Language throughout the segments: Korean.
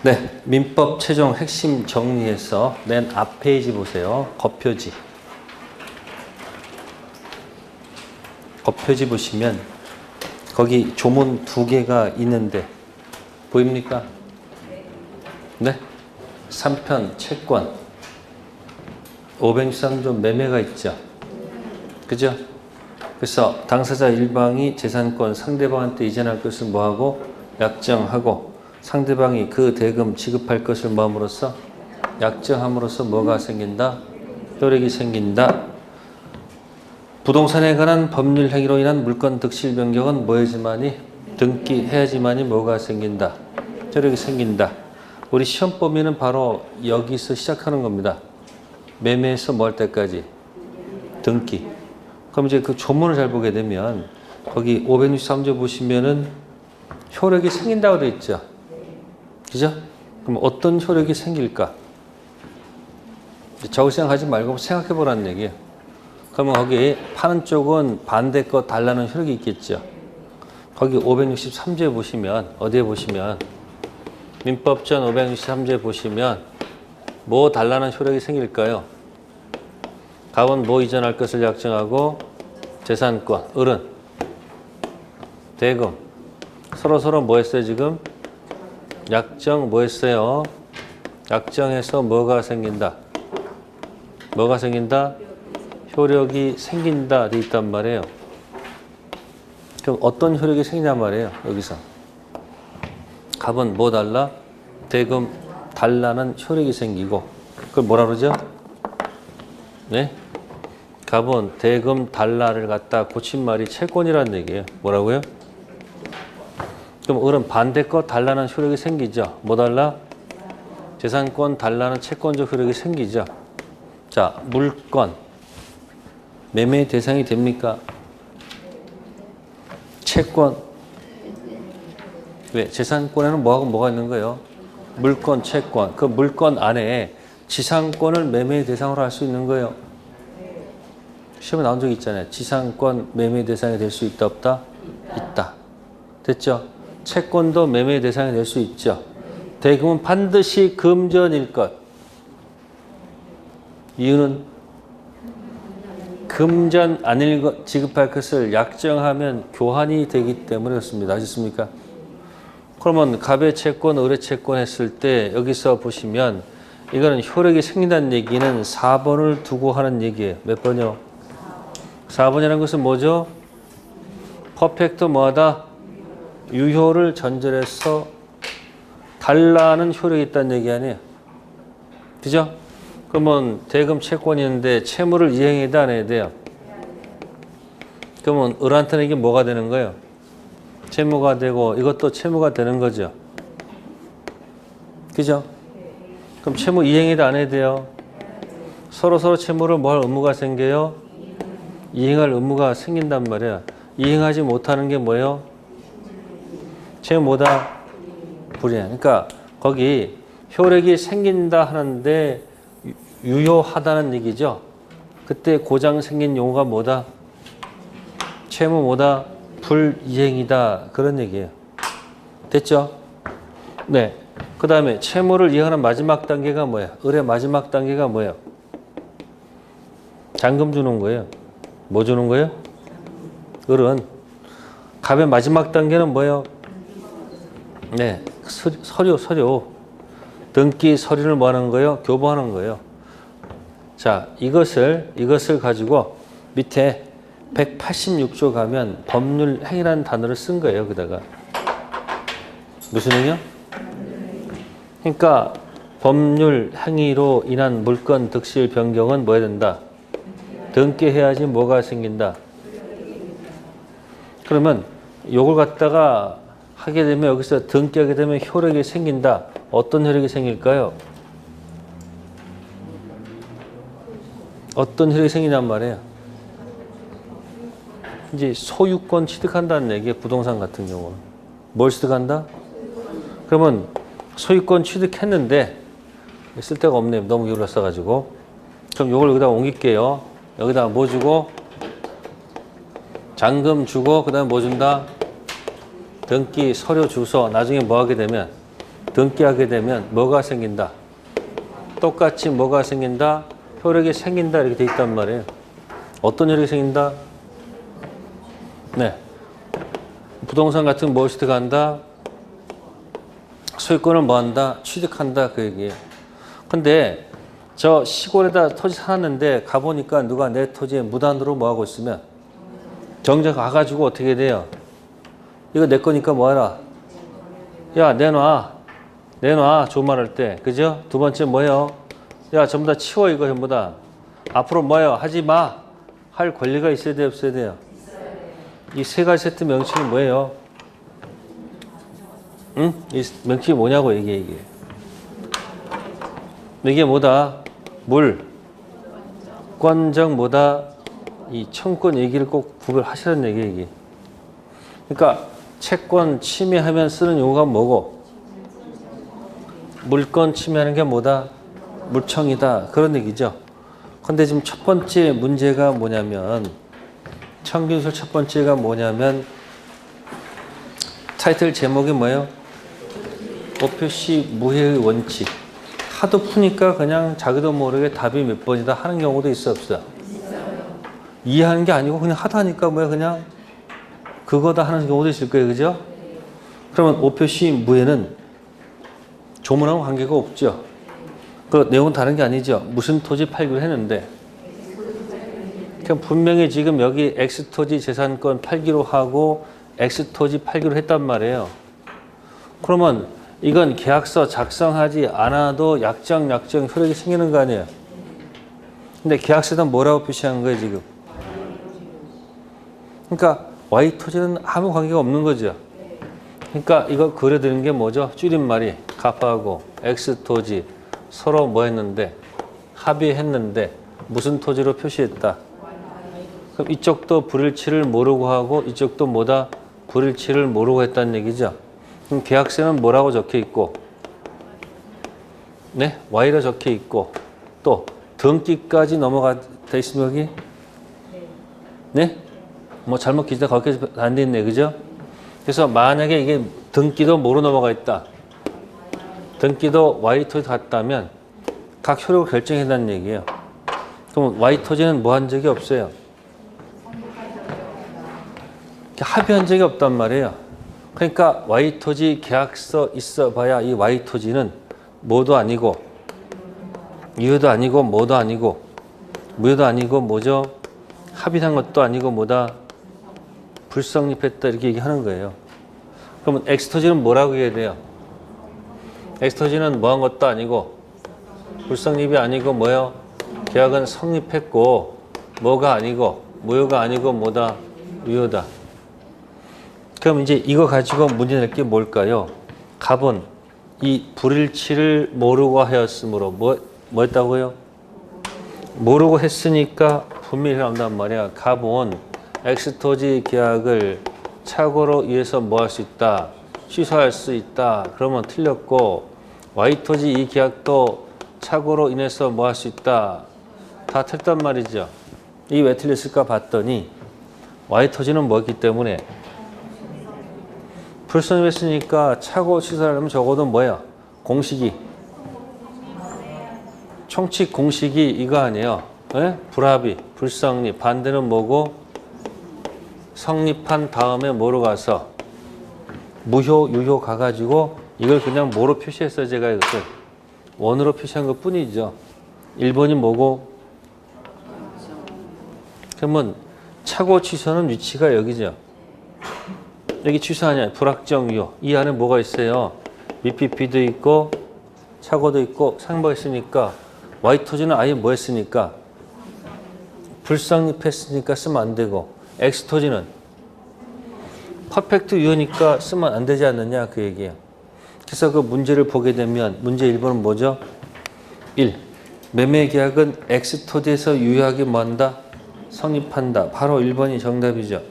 네, 민법 최종 핵심 정리해서 맨 앞 페이지 보세요. 겉표지. 겉표지 보시면 거기 조문 2개가 있는데 보입니까? 네? 3편 채권 563조 매매가 있죠. 그죠? 그래서 당사자 일방이 재산권 상대방한테 이전할 것을 뭐하고? 약정하고 상대방이 그 대금 지급할 것을 뭐함으로써? 약정함으로써 뭐가 생긴다? 효력이 생긴다. 부동산에 관한 법률 행위로 인한 물권 득실 변경은 뭐해야지만이? 등기해야지만이 뭐가 생긴다? 효력이 생긴다. 우리 시험 범위는 바로 여기서 시작하는 겁니다. 매매에서 뭐 할 때까지? 등기. 그럼 이제 그 조문을 잘 보게 되면 거기 563조 보시면은 효력이 생긴다고 되어 있죠. 그죠? 그럼 어떤 효력이 생길까? 적을 생각하지 말고 생각해 보라는 얘기예요. 그러면 거기 파는 쪽은 반대 거 달라는 효력이 있겠죠. 거기 563조에 보시면 어디에 보시면 민법전 563조에 보시면 뭐 달라는 효력이 생길까요? 갑은 뭐 이전할 것을 약정하고 재산권, 을은 대금 서로 뭐 했어요 지금? 약정 뭐 했어요? 약정해서 뭐가 생긴다? 뭐가 생긴다? 효력이 생긴다 돼 있단 말이에요. 그럼 어떤 효력이 생긴단 말이에요 여기서? 갑은 뭐 달라? 대금 달라는 효력이 생기고 그걸 뭐라 그러죠? 네? 갑은 대금 달라를 갖다 고친 말이 채권이라는 얘기예요. 뭐라고요? 그럼 을은 반대 거 달라는 효력이 생기죠. 뭐 달라? 재산권 달라는 채권적 효력이 생기죠. 자, 물권 매매 대상이 됩니까? 채권 왜? 재산권에는 뭐하고 뭐가 있는 거예요? 물권, 채권. 그 물권 안에 지상권을 매매 대상으로 할 수 있는 거예요. 시험에 나온 적이 있잖아요. 지상권 매매 대상이 될 수 있다 없다? 있다. 됐죠? 채권도 매매 대상이 될 수 있죠. 대금은 반드시 금전일 것. 이유는 금전 아닐 것 지급할 것을 약정하면 교환이 되기 때문에 그렇습니다. 아셨습니까? 그러면 갑의 채권, 을의 채권 했을 때 여기서 보시면 이거는 효력이 생긴다는 얘기는 4번을 두고 하는 얘기예요. 몇 번이요? 4번이라는 것은 뭐죠? 퍼펙트 뭐하다? 유효를 전제해서 달라는 효력이 있다는 얘기 아니에요. 그죠? 그러면 대금 채권이 있는데 채무를 이행해야 돼, 안 해야 돼요? 그러면 을한테는 이게 뭐가 되는 거예요? 채무가 되고 이것도 채무가 되는 거죠. 그죠? 그럼 채무 이행해야 돼, 안 해야 돼요? 서로 채무를 뭐 할 의무가 생겨요? 이행할 의무가 생긴단 말이야. 이행하지 못하는 게 뭐예요? 채무 뭐다? 불이야. 그러니까 거기 효력이 생긴다 하는데 유효하다는 얘기죠. 그때 고장 생긴 용어가 뭐다? 채무 뭐다? 불이행이다. 그런 얘기예요. 됐죠? 네. 그 다음에 채무를 이행하는 마지막 단계가 뭐야? 을의 마지막 단계가 뭐예요? 잔금 주는 거예요. 뭐 주는 거예요? 을은 갑의 마지막 단계는 뭐예요? 네, 서류. 등기 서류를 뭐 하는 거예요? 교부하는 거예요. 자, 이것을 가지고 밑에 186조 가면 법률 행위라는 단어를 쓴 거예요. 그다가 무슨 행위요? 그러니까 법률 행위로 인한 물권 득실 변경은 뭐 해야 된다? 등기해야지 뭐가 생긴다? 그러면 요걸 갖다가 하게 되면 여기서 등기하게 되면 효력이 생긴다. 어떤 효력이 생길까요? 어떤 효력이 생기냔 말이에요. 이제 소유권 취득한다는 얘기예요. 부동산 같은 경우는. 뭘 취득한다? 그러면 소유권 취득했는데 쓸 데가 없네요. 너무 기울었어가지고. 그럼 요걸 여기다 옮길게요. 여기다 뭐 주고? 잔금 주고 그 다음에 뭐 준다? 등기 서류 주소 나중에 뭐 하게 되면 등기하게 되면 뭐가 생긴다? 똑같이 뭐가 생긴다? 효력이 생긴다 이렇게 돼 있단 말이에요. 어떤 효력이 생긴다? 네. 부동산 같은 무엇이 들어간다? 소유권을 뭐 한다? 취득한다 그 얘기예요. 근데 저 시골에다 토지 사놨는데 가보니까 누가 내 토지에 무단으로 뭐 하고 있으면 정작 가가지고 어떻게 돼요? 이거 내 거니까 뭐 하라? 야, 내놔. 좋은 말 할 때. 그죠? 두 번째 뭐예요? 야, 전부 다 치워, 이거 전부 다. 앞으로 뭐예요? 하지 마. 할 권리가 있어야 돼요, 없어야 돼요? 이 세 가지 세트 명칭이 뭐예요? 응? 이 명칭이 뭐냐고, 이게. 이게 뭐다? 물권적 뭐다? 이 청권 얘기를 꼭 구별하시라는 얘기예요, 이게. 그러니까 채권 침해하면 쓰는 용어가 뭐고? 물권 침해하는 게 뭐다? 물청이다. 그런 얘기죠. 근데 지금 첫 번째 문제가 뭐냐면 청기술 첫 번째가 뭐냐면 타이틀 제목이 뭐예요? 오표시 무해의 원칙. 하도 푸니까 그냥 자기도 모르게 답이 몇 번이다 하는 경우도 있어 없어? 이해하는 게 아니고 그냥 하다 하니까 뭐야 그냥 그거다 하는 경우도 있을 거예요. 그죠? 그러면 오표시 무해는 조문하고 관계가 없죠. 그 내용은 다른 게 아니죠. 무슨 토지 팔기로 했는데 그럼 분명히 지금 여기 X토지 재산권 팔기로 하고 X토지 팔기로 했단 말이에요. 그러면 이건 계약서 작성하지 않아도 약정 효력이 생기는 거 아니에요. 근데 계약서에다 뭐라고 표시한 거예요 지금? 그러니까 Y토지는 아무 관계가 없는 거죠. 그러니까 이거 그려드리는 게 뭐죠? 줄임말이 갑하고 X토지 서로 뭐 했는데 합의했는데 무슨 토지로 표시했다. 그럼 이쪽도 불일치를 모르고 하고 이쪽도 뭐다? 불일치를 모르고 했다는 얘기죠. 그럼 계약서는 뭐라고 적혀 있고 네? Y로 적혀 있고 또 등기까지 넘어가 돼 있으면 여기 네? 뭐 잘못 기재가 거기까지 안 돼 있네. 그죠? 그래서 만약에 이게 등기도 뭐로 넘어가 있다. 등기도 Y토지 같다면 각 효력을 결정한다는 얘기예요. 그럼 Y토지는 뭐 한 적이 없어요. 합의한 적이 없단 말이에요. 그러니까 Y토지 계약서 있어봐야 이 Y토지는 뭐도 아니고 유효도 아니고 뭐도 아니고 무효도 아니고 뭐죠? 합의한 것도 아니고 뭐다? 불성립했다 이렇게 얘기하는 거예요. 그러면 X토지는 뭐라고 해야 돼요? X토지는 뭐 한 것도 아니고 불성립이 아니고 뭐요? 계약은 성립했고 뭐가 아니고 무효가 아니고 뭐다? 유효다. 그럼 이제 이거 가지고 문제 낼 게 뭘까요? 갑은 이 불일치를 모르고 하였으므로 뭐 했다고요? 모르고 했으니까 분명히 나온단 말이야. 갑은 X토지 계약을 착오로 인해서 뭐 할 수 있다? 취소할 수 있다. 그러면 틀렸고 Y토지 이 계약도 착오로 인해서 뭐 할 수 있다. 다 틀렸단 말이죠. 이게 왜 틀렸을까 봤더니 Y토지는 뭐였기 때문에 불성립했으니까 착오 취소하려면 적어도 뭐야? 공식이 총칙 공식이 이거 아니에요. 네? 불합의, 불성립. 반대는 뭐고? 성립한 다음에 뭐로 가서? 무효, 유효 가가지고 이걸 그냥 뭐로 표시했어요? 제가 이것을 원으로 표시한 것 뿐이죠. 1번이 뭐고? 그러면 착오 취소는 위치가 여기죠. 여기 취소하냐? 불확정 유효. 이 안에 뭐가 있어요? 미피피도 있고 착오도 있고 상보가 있으니까 Y토지는 아예 뭐 했으니까 불성립했으니까 쓰면 안 되고 X토지는 퍼펙트 유효니까 쓰면 안 되지 않느냐 그 얘기예요. 그래서 그 문제를 보게 되면 문제 1번은 뭐죠? 1. 매매계약은 X토지에서 유효하게 뭐한다? 성립한다. 바로 1번이 정답이죠.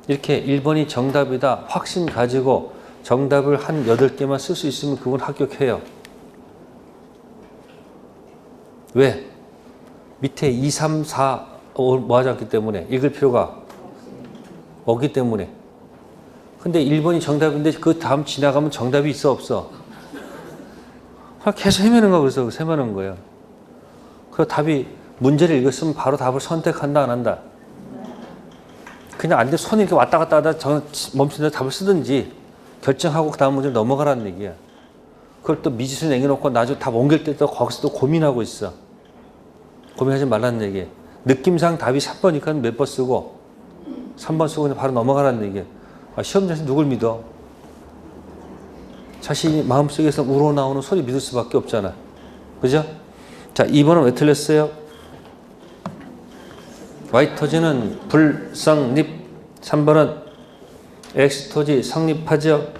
이렇게 1번이 정답이다. 확신 가지고 정답을 한 8개만 쓸 수 있으면 그건 합격해요. 왜? 밑에 2, 3, 4 뭐 하지 않기 때문에 읽을 필요가 없기 때문에. 근데 1번이 정답인데 그 다음 지나가면 정답이 있어 없어? 계속 헤매는 거야. 그래서 헤매는 거예요. 그 답이 문제를 읽었으면 바로 답을 선택한다 안 한다? 그냥 안 돼. 손이 이렇게 왔다 갔다 하다 멈춘다 답을 쓰든지 결정하고 그 다음 문제로 넘어가라는 얘기야. 그걸 또 미지수 남겨놓고 나중에 답 옮길 때 또 거기서 또 고민하고 있어. 고민하지 말라는 얘기야. 느낌상 답이 3번이니까 몇 번 쓰고 3번 쓰고 그냥 바로 넘어가라는 얘기야. 시험장에서 누굴 믿어? 자신이 마음속에서 우러나오는 소리 믿을 수밖에 없잖아. 그죠? 자, 2번은 왜 틀렸어요? Y토지는 불성립. 3번은 X토지 성립하죠.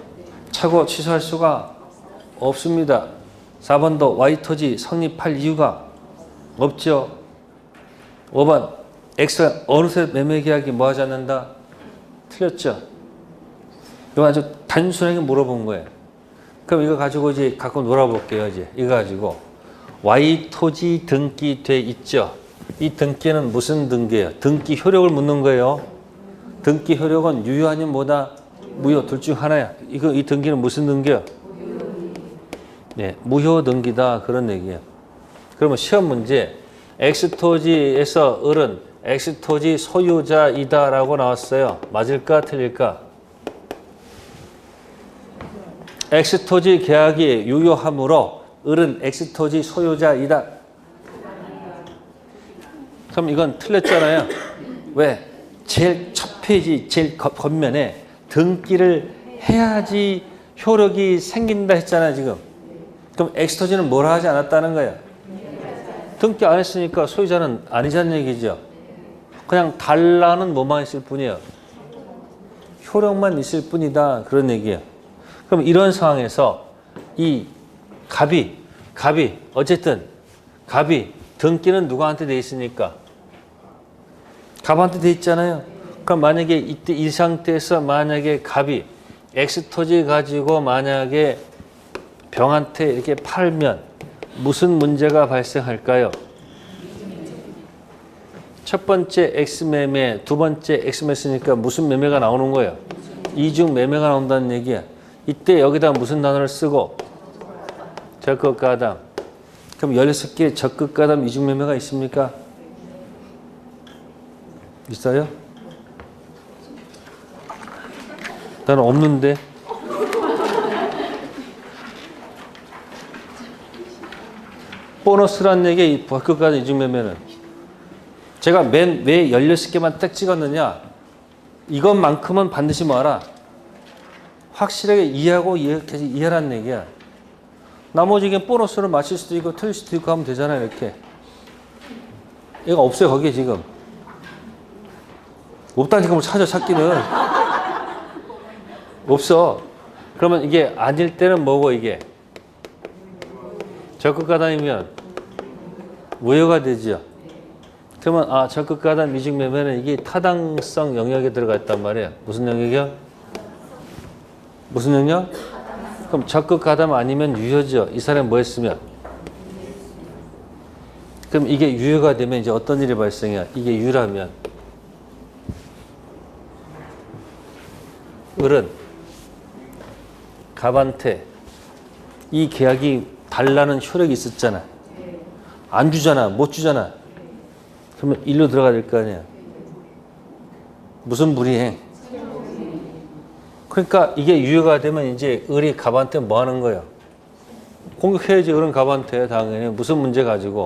차고 취소할 수가 없습니다. 4번도 Y토지 성립할 이유가 없죠. 5번 X가 어느새 매매계약이 뭐 하지 않는다? 틀렸죠. 이거 아주 단순하게 물어본 거예요. 그럼 이거 가지고 이제 갖고 놀아볼게요. 이제 이거 가지고 Y토지 등기돼 있죠. 이 등기는 무슨 등기예요? 등기 효력을 묻는 거예요. 등기 효력은 유효 아니면 뭐다? 무효. 둘 중 하나야. 이 등기는 무슨 등기예요? 네, 무효 등기다. 그런 얘기예요. 그러면 시험 문제 X토지에서 을은 X토지 소유자이다라고 나왔어요. 맞을까? 틀릴까? X토지 계약이 유효하므로 을은 X토지 소유자이다. 그럼 이건 틀렸잖아요. 왜? 제일 첫 페이지 제일 겉면에 등기를 해야지 효력이 생긴다 했잖아요. 지금. 그럼 X토지는 뭐라 하지 않았다는 거예요. 등기 안 했으니까 소유자는 아니자는 얘기죠. 그냥 달라는 뭐만 있을 뿐이에요. 효력만 있을 뿐이다. 그런 얘기예요. 그럼 이런 상황에서 이 갑이 어쨌든 갑이 등기는 누구한테 돼 있으니까? 갑한테 돼 있잖아요. 그럼 만약에 이때 이 상태에서 만약에 갑이 X토지 가지고 만약에 병한테 이렇게 팔면 무슨 문제가 발생할까요? 첫 번째 X매매, 두 번째 X매매니까 무슨 매매가 나오는 거예요? 이중 매매가 나온다는 얘기야. 이때 여기다 무슨 단어를 쓰고? 적극가담. 그럼 16개 적극가담 이중 매매가 있습니까? 있어요? 나는 없는데. 보너스라는 얘기, 이 적극가담 이중 매매는. 제가 왜 16개만 딱 찍었느냐? 이것만큼은 반드시 뭐하라? 확실하게 이해하라는 얘기야. 나머지 보너스를 맞출 수도 있고 틀릴 수도 있고 하면 되잖아요. 이렇게. 얘가 없어요. 거기에 지금. 없다니까 뭐 찾기는. 없어. 그러면 이게 아닐 때는 뭐고 이게? 적극가담이면 무효가 되죠. 그러면 적극가담 이중 매매는 이게 타당성 영역에 들어가 있단 말이에요. 무슨 영역이요? 무슨 영역? 그럼 적극가담 아니면 유효죠. 이 사람이 뭐 했으면? 그럼 이게 유효가 되면 이제 어떤 일이 발생해요? 이게 유라면 을은 갑한테 이 계약이 달라는 효력이 있었잖아. 안 주잖아. 못 주잖아. 그러면 일로 들어가야 될 거 아니야. 무슨 불이행? 그러니까 이게 유효가 되면 이제 을이 갑한테 뭐 하는 거예요? 공격해야지. 을은 갑한테 당연히 무슨 문제 가지고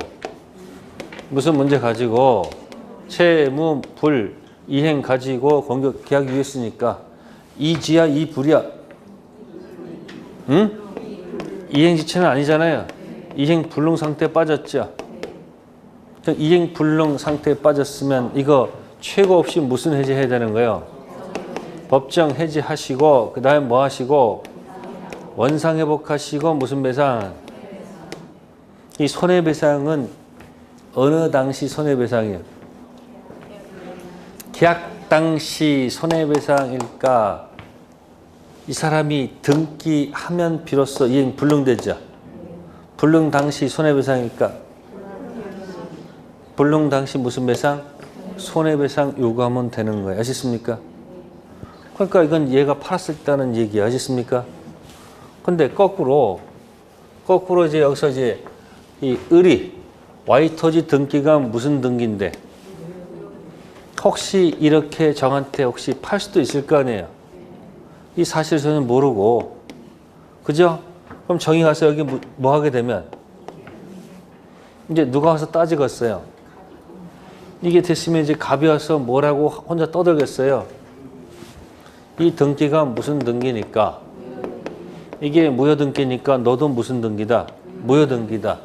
채무 불 이행 가지고 공격 계약 유효했으니까 이지야 이 불이야. 응? 이행지체는 아니잖아요. 이행 불능 상태에 빠졌죠. 이행 불능 상태에 빠졌으면 이거 최고 없이 무슨 해지해야 되는 거예요? 법정 해지하시고 그 다음에 뭐 하시고 원상회복하시고 무슨 배상? 이 손해배상은 어느 당시 손해배상이에요? 계약 당시 손해배상일까? 이 사람이 등기하면 비로소 이행 불능되죠. 불능 당시 손해배상일까? 불능 당시 무슨 배상? 손해배상 요구하면 되는 거예요. 아시겠습니까? 그러니까 이건 얘가 팔았을 때는 얘기야. 아시겠습니까? 근데 거꾸로 이제 여기서 이제 이 을이 와이터지 등기가 무슨 등기인데 혹시 이렇게 정한테 혹시 팔 수도 있을 거 아니에요. 이 사실 저는 모르고 그죠? 그럼 정이 가서 여기 뭐 하게 되면 이제 누가 와서 따지겠어요. 이게 됐으면 이제 갑이 와서 뭐라고 혼자 떠들겠어요. 이 등기가 무슨 등기니까 이게 무효등기니까 너도 무슨 등기다? 무효등기다.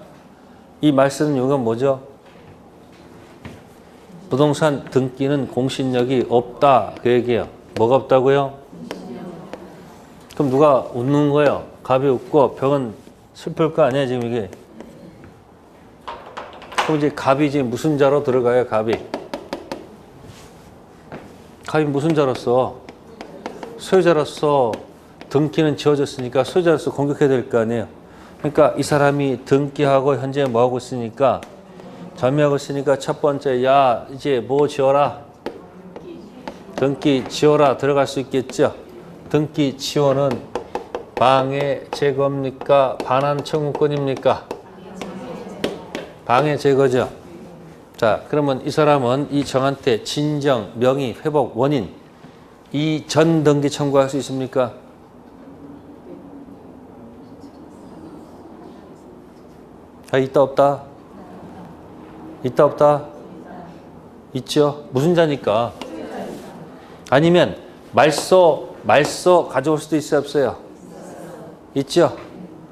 이 말 쓰는 이유가 뭐죠? 부동산 등기는 공신력이 없다. 그 얘기예요. 뭐가 없다고요? 그럼 누가 웃는 거예요? 갑이 웃고 벽은 슬플 거 아니야 지금 이게. 그럼 이제 갑이 이제 무슨 자로 들어가요? 갑이 무슨 자로서? 소유자로서 등기는 지어졌으니까 소유자로서 공격해야 될 거 아니에요. 그러니까 이 사람이 등기하고 현재 뭐하고 있으니까 점유하고 있으니까 첫 번째 야 이제 뭐 지어라. 등기 지어라. 들어갈 수 있겠죠. 등기 지원은 방해 제거입니까? 반환 청구권입니까? 방해 제거죠. 자, 그러면 이 사람은 이 정한테 진정, 명의, 회복, 원인 이 전 등기 청구할 수 있습니까? 아, 있다 없다? 있다 없다? 있죠. 무슨 자니까? 아니면 말소 가져올 수도 있어요 없어요? 있죠.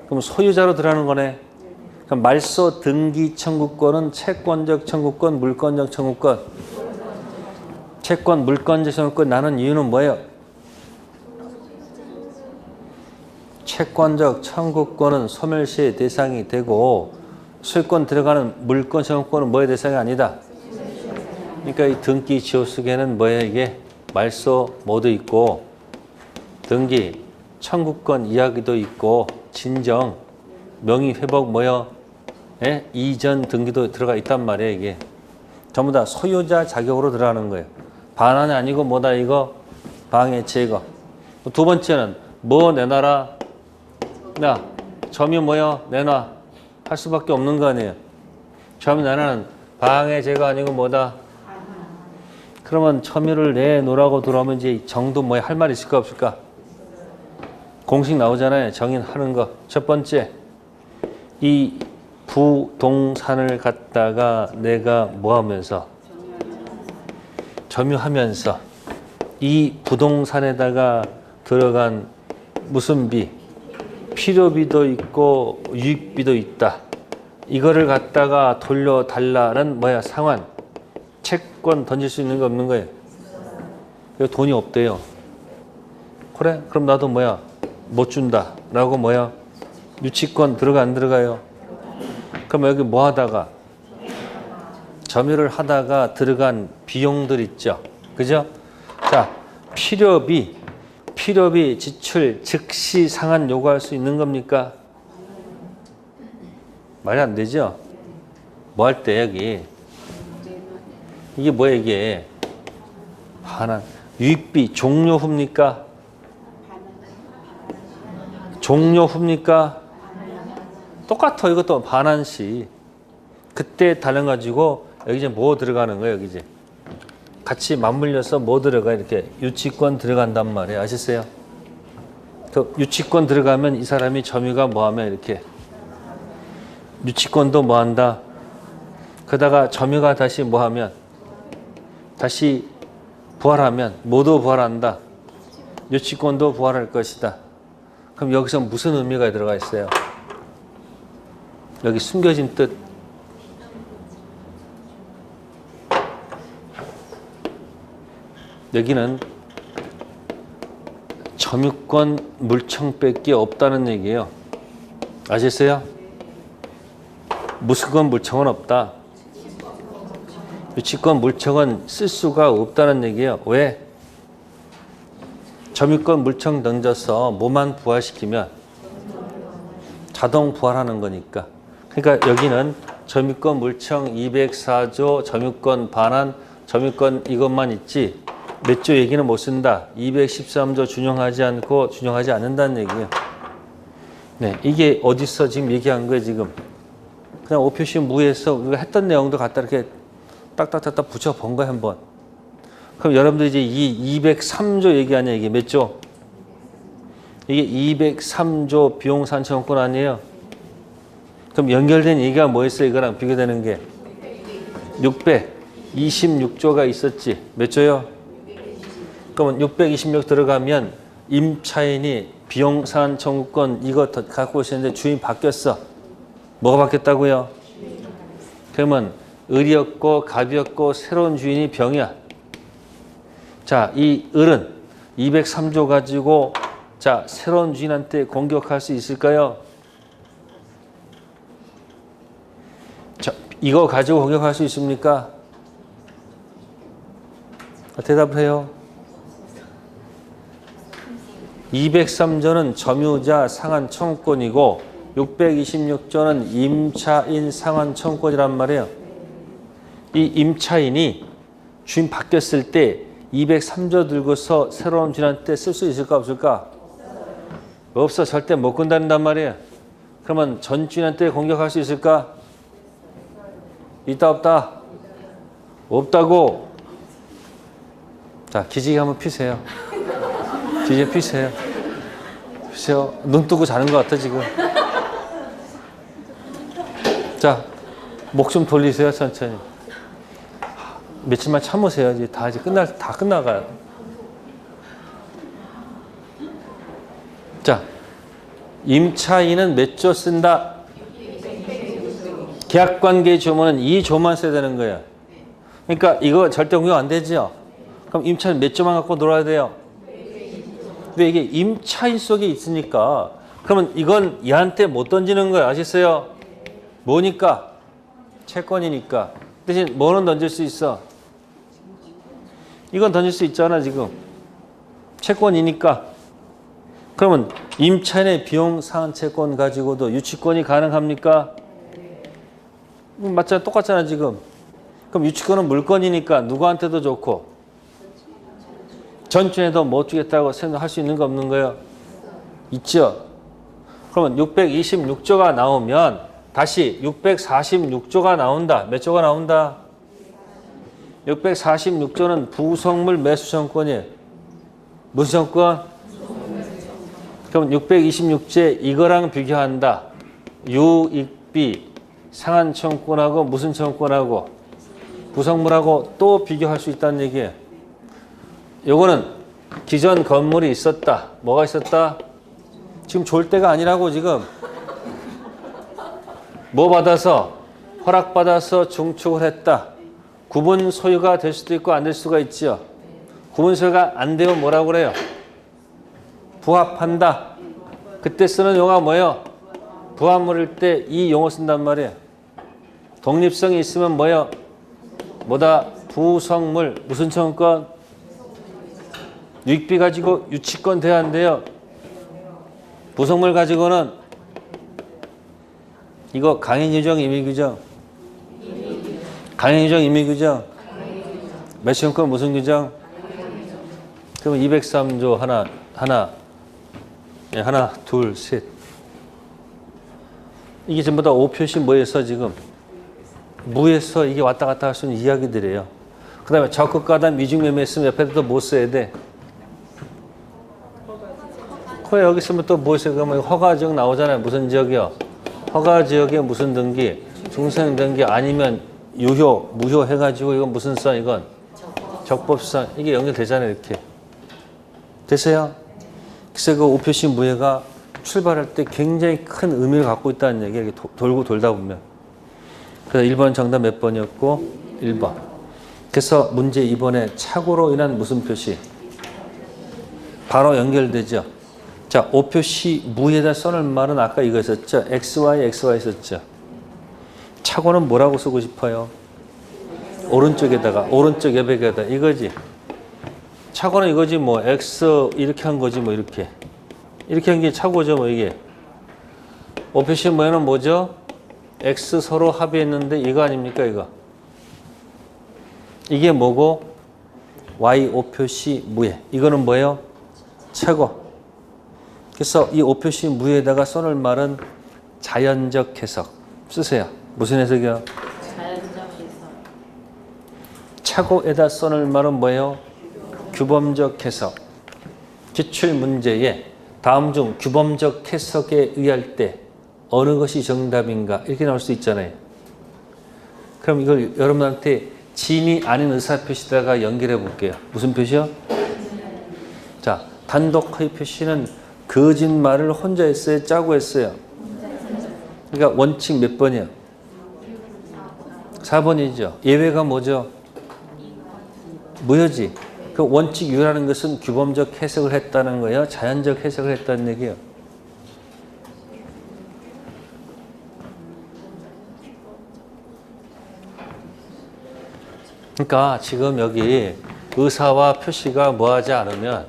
그럼 소유자로 들어가는 거네. 그럼 말소 등기 청구권은 채권적 청구권, 물권적 청구권. 채권, 물권적 청구권 나는 이유는 뭐예요? 채권적 청구권은 소멸시의 대상이 되고 소유권 들어가는 물권 청구권은 뭐의 대상이 아니다. 그러니까 이 등기 지호수계는 뭐예요? 이게 말소 모두 있고 등기 청구권 이야기도 있고 진정 명의 회복 뭐요? 예? 이전 등기도 들어가 있단 말이에요. 이게 전부 다 소유자 자격으로 들어가는 거예요. 반환이 아니고 뭐다 이거? 방해 제거. 두 번째는 뭐 내놔라? 나 점유 뭐요? 내놔. 할 수밖에 없는 거 아니에요. 점유 내놔는 방해 제거 아니고 뭐다? 그러면 점유를 내놓으라고 들어오면 이제 정도 뭐야? 할 말 있을까 없을까? 공식 나오잖아요. 정의하는 거. 첫 번째, 이 부동산을 갖다가 내가 뭐 하면서? 점유하면서 이 부동산에다가 들어간 무슨 비? 필요비도 있고 유익비도 있다. 이거를 갖다가 돌려달라는 뭐야? 상환. 채권 던질 수 있는 거 없는 거예요. 이거 돈이 없대요. 그래? 그럼 나도 뭐야? 못 준다. 라고 뭐야? 유치권 들어가 안 들어가요? 그럼 여기 뭐 하다가? 점유를 하다가 들어간 비용들 있죠. 그죠? 자, 필요비 지출 즉시 상환 요구할 수 있는 겁니까? 말이 안 되죠? 뭐 할 때 여기? 이게 뭐야 이게? 반환. 유익비 종료후입니까? 종료후입니까? 똑같아. 이것도 반환시. 그때 달라가지고 여기 이제 뭐 들어가는 거예요? 여기 이제 같이 맞물려서 뭐 들어가? 이렇게 유치권 들어간단 말이에요. 아시세요? 그 유치권 들어가면 이 사람이 점유가 뭐 하면 이렇게 유치권도 뭐 한다? 그러다가 점유가 다시 뭐 하면 다시 부활하면 모두 부활한다. 유치권도 부활할 것이다. 그럼 여기서 무슨 의미가 들어가 있어요? 여기 숨겨진 뜻. 여기는 점유권 물청밖에 없다는 얘기예요. 아셨어요? 무수권 물청은 없다. 유치권 물청은 쓸 수가 없다는 얘기예요. 왜? 점유권 물청 던져서 뭐만 부활시키면 자동 부활하는 거니까. 그러니까 여기는 점유권 물청 204조 점유권 반환 점유권 이것만 있지 몇 조 얘기는 못 쓴다. 213조 준용하지 않고 준용하지 않는다는 얘기예요. 네, 이게 어디서 지금 얘기한 거예요, 지금. 그냥 오표시 무에서 우리가 했던 내용도 갖다 이렇게 딱딱딱딱 붙여본 거예요, 한번. 그럼 여러분들 이제 이 203조 얘기하냐, 이게 몇 조? 이게 203조 비용 산정권 아니에요? 그럼 연결된 얘기가 뭐였어요, 이거랑 비교되는 게? 626조가 있었지. 몇 조요? 그러면 626 들어가면 임차인이 비용 상환 청구권 이거 갖고 있었는데 주인 바뀌었어. 뭐가 바뀌었다고요? 그러면 을이었고 갑이었고 새로운 주인이 병이야. 자, 이 을은 203조 가지고 자, 새로운 주인한테 공격할 수 있을까요? 자, 이거 가지고 공격할 수 있습니까? 대답을 해요. 203조는 점유자 상환 청구권이고 626조는 임차인 상환 청구권이란 말이에요. 이 임차인이 주인 바뀌었을 때 203조 들고서 새로운 주인한테 쓸 수 있을까 없을까? 없어. 절대 못 건다는단 말이에요. 그러면 전 주인한테 공격할 수 있을까? 있다 없다? 없다고. 자, 기지개 한번 피세요. 기지개 피세요. 피세요. 눈 뜨고 자는 것 같아 지금. 자, 목 좀 돌리세요 천천히. 며칠만 참으세요. 이제 다 끝나가요. 자, 임차인은 몇 조 쓴다? 계약관계 조문은 이 조만 써야 되는 거예요. 그러니까 이거 절대 공격 안 되죠. 그럼 임차인 몇 조만 갖고 놀아야 돼요? 근데 이게 임차인 속에 있으니까 그러면 이건 얘한테 못 던지는 거예요. 아시겠어요? 뭐니까? 채권이니까. 대신 뭐는 던질 수 있어? 이건 던질 수 있잖아 지금. 채권이니까. 그러면 임차인의 비용 상환 채권 가지고도 유치권이 가능합니까? 맞잖아. 똑같잖아 지금. 그럼 유치권은 물건이니까 누구한테도 좋고 전주에도 못 주겠다고 생각할 수 있는 거 없는 거예요? 있죠. 그러면 626조가 나오면 다시 646조가 나온다. 몇 조가 나온다? 646조는 부속물 매수청권이에요. 무슨 청권? 그럼 626조에 이거랑 비교한다. 유익비 상한 청권하고 무슨 청권하고 부속물하고 또 비교할 수 있다는 얘기예요. 요거는 기존 건물이 있었다. 뭐가 있었다? 지금 졸 때가 아니라고 지금. 뭐 받아서? 허락받아서 중축을 했다. 구분 소유가 될 수도 있고 안 될 수가 있죠. 구분 소유가 안 되면 뭐라고 그래요? 부합한다. 그때 쓰는 용어가 뭐예요? 부합물일 때 이 용어 쓴단 말이에요. 독립성이 있으면 뭐예요? 뭐다? 부속물. 무슨 청권? 유익비 가지고 유치권 돼야 안 돼요? 부속물 가지고는 이거 강행규정, 임의규정? 강행규정, 임의규정? 매수청권 무슨 규정? 그럼 203조 하나, 둘, 셋. 이게 전부 다 오표시 뭐에서 지금? 무에서 이게 왔다 갔다 할 수 있는 이야기들이에요. 그 다음에 적극가담 미중매매 있으면 옆에도 또 뭐 써야 돼? 여기 있으면 또 뭐 있어요? 그러면 허가지역 나오잖아요. 무슨 지역이요? 허가지역에 무슨 등기? 중생 등기 아니면 유효, 무효 해가지고 이건 무슨 선? 이건 적법선. 이게 연결되잖아요. 이렇게. 됐어요? 그래서 그 오표시 무예가 출발할 때 굉장히 큰 의미를 갖고 있다는 얘기예요. 이렇게 돌고 돌다 보면. 그래서 1번 정답 몇 번이었고? 1번. 그래서 문제 2번에 착오로 인한 무슨 표시? 바로 연결되죠. 자, 오표시 무에다 써놓을 말은 아까 이거 있었죠. XY 썼죠. 착오는 뭐라고 쓰고 싶어요? 오른쪽에다가, 오른쪽 여백에다 이거지. 착오는 이거지 뭐 X 이렇게 한 거지 뭐 이렇게. 이렇게 한 게 착오죠 뭐 이게. 오표시 무에는 뭐죠? X 서로 합의했는데 이거 아닙니까 이거. 이게 뭐고? Y 오표시 무해. 이거는 뭐예요? 최고. 그래서 이 오표시 무에다가 써놓을 말은 자연적 해석. 쓰세요. 무슨 해석이요? 자연적 해석. 최고에다 써놓을 말은 뭐예요? 규범적 해석. 기출 문제에 다음 중 규범적 해석에 의할 때 어느 것이 정답인가 이렇게 나올 수 있잖아요. 그럼 이걸 여러분한테 진이 아닌 의사표시다가 연결해 볼게요. 무슨 표시요? 자, 단독 허위 표시는 거짓말을 혼자 했어요? 짜고 했어요? 그러니까 원칙 몇 번이요? 4번이죠. 예외가 뭐죠? 무효지. 그 원칙 유라는 것은 규범적 해석을 했다는 거예요? 자연적 해석을 했다는 얘기예요? 그러니까 지금 여기 의사와 표시가 뭐하지 않으면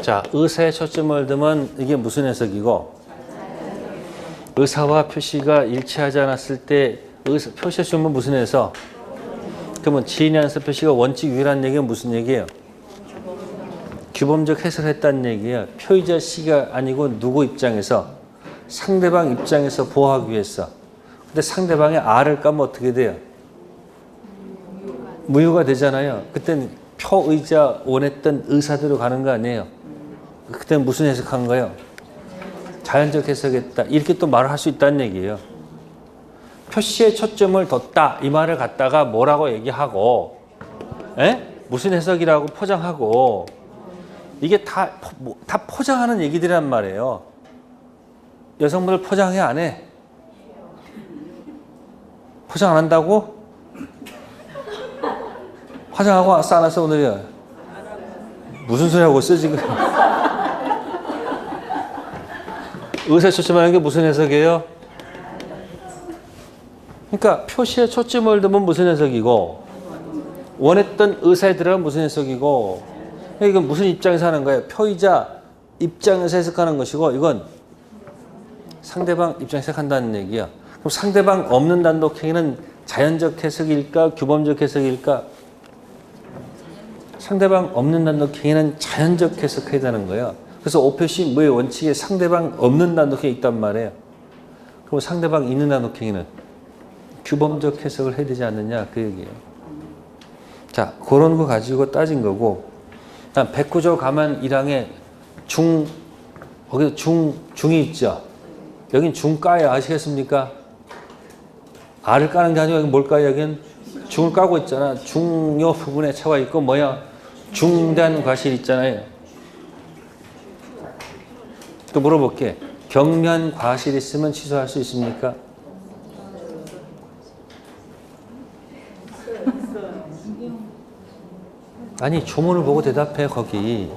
자, 의사에 초점을 두면 이게 무슨 해석이고 의사와 표시가 일치하지 않았을 때 표시에 주면 무슨 해석? 그러면 지인이 안서 표시가 원칙 유일한 얘기는 무슨 얘기예요? 규범적 해석을 했다는 얘기예요. 표의자 C가 아니고 누구 입장에서? 상대방 입장에서 보호하기 위해서. 근데 상대방의 R을 까면 어떻게 돼요? 무효가 되잖아요. 그때는 표의자 원했던 의사대로 가는 거 아니에요. 그때는 무슨 해석한 거예요? 자연적 해석했다. 이렇게 또 말을 할 수 있다는 얘기예요. 표시에 초점을 뒀다. 이 말을 갖다가 뭐라고 얘기하고 무슨 해석이라고 포장하고 이게 다 포장하는 얘기들이란 말이에요. 여성분들 포장해 안 해? 포장 안 한다고? 화장하고 왔어 안 왔어 오늘이야? 무슨 소리 하고 있어 지금? 의사에 초점하는 게 무슨 해석이에요? 그러니까 표시에 초점을 두면 무슨 해석이고 원했던 의사에 들어가면 무슨 해석이고 이건 무슨 입장에서 하는 거예요? 표의자 입장에서 해석하는 것이고 이건 상대방 입장에서 해석한다는 얘기야. 그럼 상대방 없는 단독행위는 자연적 해석일까? 규범적 해석일까? 상대방 없는 단독행위는 자연적 해석해야 되는 거예요. 그래서 오표시 무의 원칙에 상대방 없는 단독행위 있단 말이에요. 그럼 상대방 있는 단독행위는 규범적 해석을 해야 되지 않느냐 그 얘기예요. 자, 그런 거 가지고 따진 거고 다음 백구조 가만 1항에 거기 중이 있죠. 여긴 중가예요. 아시겠습니까? 알을 까는 게 아니고 여기 뭘까요? 여긴 중을 까고 있잖아. 중요 부분에 차가 있고 뭐야? 중단 과실 있잖아요. 또 물어볼게. 경면 과실 있으면 취소할 수 있습니까? 아니 조문을 보고 대답해 거기.